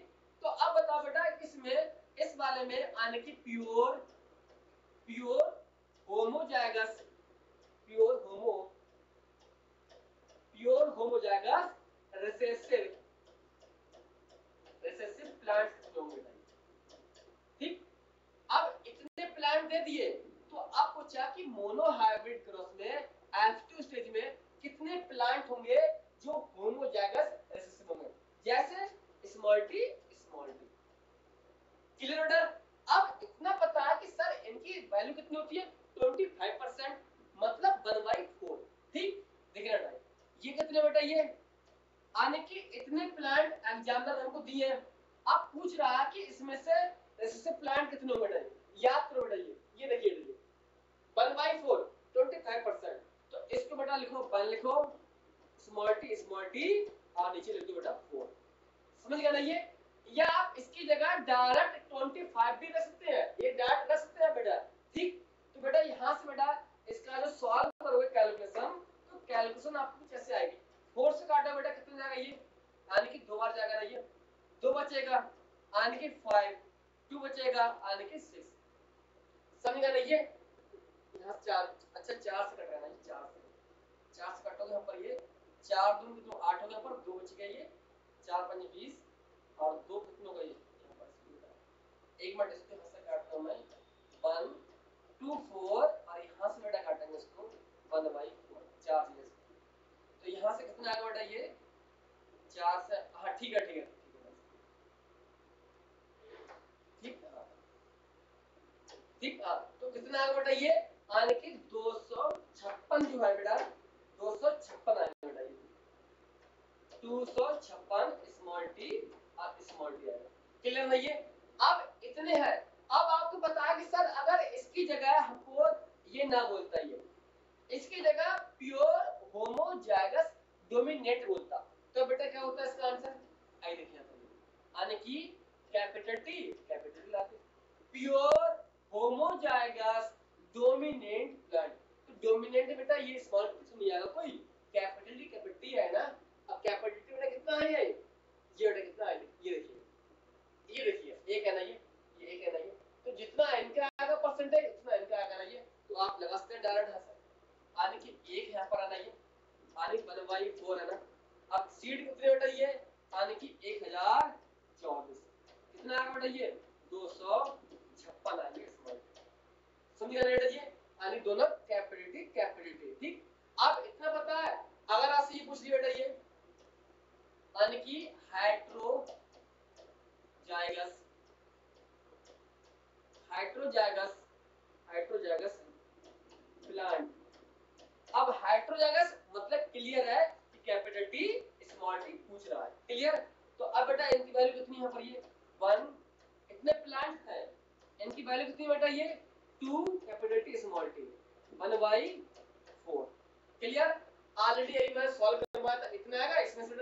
तो अब बताओ बेटा इसमें, इस वाले में यानी कि pure homozygous, pure homozygous recessive plants कितने होंगे, ठीक। अब इतने प्लांट दे दिए, तो अब पूछा कि मोनोहाइब्रिड क्रॉस में F2 स्टेज में कितने प्लांट होंगे जो होमोजाइगस रिसेसिव होंगे, जैसे स्मॉल टी। क्लियर बेटा। अब इतना पता है कि सर इनकी वैल्यू कितनी होती है 25%, मतलब 1/4, ठीक। देखिए बेटा ये कितने बेटा, ये आने की इतने प्लांट एग्जाम्पल हमको दिए हैं। अब पूछ रहा है कि इसमें से रेसिसिव प्लांट कितने होंगे बेटा, याद करो बेटा। ये देखिए 1/4 25%, तो इसको बेटा लिखो 1 लिखो, स्मॉल टी और नीचे लिख दो बेटा 4, समझ गया ना ये। या आप इसकी जगह डायरेक्ट 25 भी रख सकते हैं, ये डायरेक्ट रख सकते हैं बेटा, ठीक। तो बेटा यहां से बेटा इसका जो सॉल्व करोगे कैलकुलेशन, तो कैलकुलेशन आपको कैसे आएगी, 4 से काटा बेटा कितना जाएगा, ये यानी कि 2 बार जाएगा ना, ये 2 बचेगा यानी कि 5, 2 बचेगा यानी कि 6, समझ गया ना ये। यहाँ 4, अच्छा 4 से कट रहा है ना, 4 से कटोगे यहाँ पर, ये 4 दूनी कितने 8 हो गया, पर 2 बच गया, ये 4 5 20 और 2 कितने हो गए यहाँ पर, एक मिनट इसको यहाँ से काटता हूँ मैं, 1 2 4 और यहाँ से बेटा काटेंगे इसको 1/4, 4 से, तो यहाँ से कितना आएगा बेटा, ये 4 से, हाँ ठीक है ठीक हाँ, तो कितना आएगा बेटा, ये आने की 256 जो है बेटा, 256 आएगा बेटा, ये 256 स्मॉल टी और स्मॉल टी आएगा, क्लियर ना ये। अब इतने हैं, अब आपको पता है कि सर अगर इसकी जगह हमको ये ना बोलता, ये इसकी जगह प्योर होमोजाइगस डोमिनेट बोलता, तो बेटा क्या होता है इसका आंसर, आई देखिए यानी कि कैपिटल टी लाते, प्योर होमोजाइगस डोमिनेंट प्लांट। तो डोमिनेंट बेटा ये स्मॉल कुछ नहीं आएगा, कोई कैपिटल टी है ना। अब कैपिटल टी बेटा कितना है, ये बेटा कितना है, ये देखिए एक है ना, ये एक है ना, ये तो जितना n का आएगा परसेंटेज उतना n का आएगा ना, ये तो आप लगा सकते हैं डायरेक्ट है सर, यानी कि एक यहाँ पर आना, ये यानी 1/4 है ना। अब सीड कितने बेटा, ये यानी कि 1024 कितना आएगा बेटा, ये 256 आएंगे, समझ गए बेटा ये, यानी दोनों कैपिटल, ठीक। अब इतना पता है, अगर आपसे ये पूछ लिया बेटा, ये यानी कि हाइड्रोजाइगस प्लांट। अब हाइड्रोजाइगस मतलब क्लियर है कि कैपिटल टी स्मॉल टी पूछ रहा है, क्लियर। तो अब बेटा इनकी वैल्यू कितनी है यहाँ पर, ये 1, इतने प्लांट है, इनकी वैल्यू कितनी बेटा, ये 2 capital T small T 1/4, clear. Already यही मैं सॉल्व करवाया था, इतना आएगा, इसमें से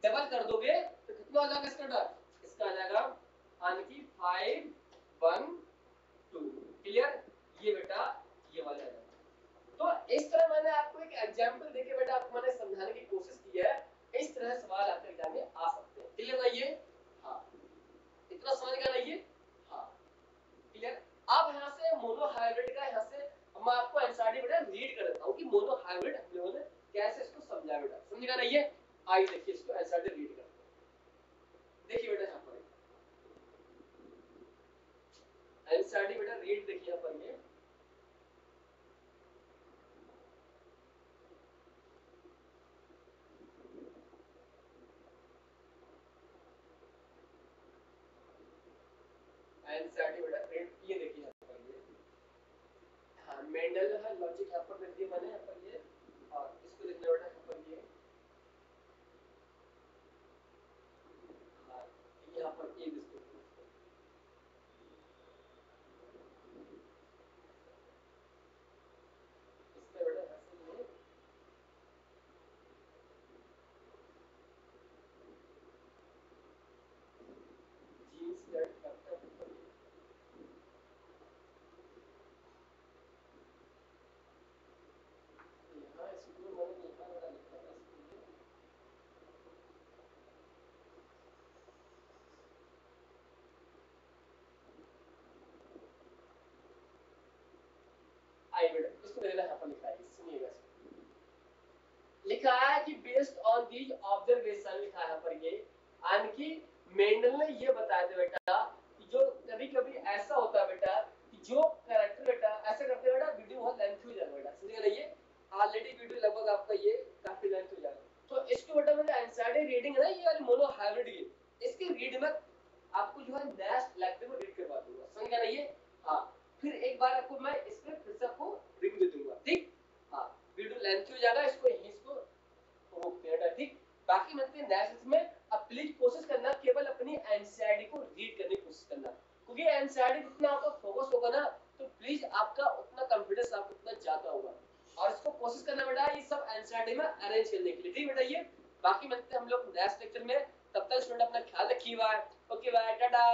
डबल कर दोगे तो कितना आ जाएगा इसका आ जाएगा यानी कि 5 1 2, क्लियर। ये बेटा ये वाला है। तो इस तरह मैंने आपको एक एग्जांपल देके बेटा आपको मैंने समझाने की कोशिश की है, इस तरह सवाल आपके एग्जाम में आ सकते हैं, क्लियर ना ये। हाँ इतना समझ गया ना ये, हाँ क्लियर। अब यहाँ से मोनोहाइब्रिड का यहाँ से मैं आपको एनसीईआरटी बेटा रीड कर देता हूँ कि मोनोहाइब्रिड हम लोगों ने कैसे इसको समझा बेटा, समझ गया ना ये। आइए देखिए इसको एनसीईआरटी रीड करते हैं, देखिए बेटा यहाँ पर एनसीईआरटी बेटा रीड देखिए यहाँ पर, ये एनसीईआरटी बेटा रीड, ये देखिए यहाँ पर, ये हाँ मेंडल है लॉजिक यहाँ पर लिख दिया मैंने यहाँ पर, ये और इसको लिखना बेटा यहाँ पर, ये हाँ यहाँ पर ये इसको बेस्ड ऑन दीज ऑब्जर्वेशन लिखा है पर ये, यानी कि मेंडल ने ये बताया था बेटा कि जो कभी कभी ऐसा होता है बेटा कि जो कैरेक्टर बेटा ऐसे करते हैं बेटा वीडियो बहुत लेंथ हो जाएगा बेटा, समझ गए? ये ऑलरेडी वीडियो लगभग आपका ये काफी लेंथ हो जाएगा। तो इसको बेटा मैंने एनसीईआरटी रीडिंग है ना ये वाली मोनो हाइब्रिड की, इसकी रीड में आपको जो है नेक्स्ट लेक्चर में रीड करवा दूंगा, समझ गए ना ये? हाँ, फिर एक बार आपको मैं इस पे फिर से आपको रिव्यू दे दूंगा, ठीक? हाँ, वीडियो लेंथ हो जाएगा, इसको यहीं इसको रोकते हैं, ठीक? बाकी मिलते हैं नेक्स्ट में। अब प्लीज कोशिश करना केवल अपनी एनसीईआरटी को रीड करने की कोशिश करना, क्योंकि एनसीईआरटी जितना आपका फोकस होगा ना तो प्लीज आपका उतना कॉन्फिडेंस आपको उतना ज्यादा होगा, और इसको कोशिश करना बेटा ये सब एनसीईआरटी में अरेंज करने के लिए, ठीक बेटा? ये बाकी मिलते हैं हम लोग नेक्स्ट लेक्चर में, तब तक स्टूडेंट अपना ख्याल रखिए, बाय, ओके बाय, टाटा।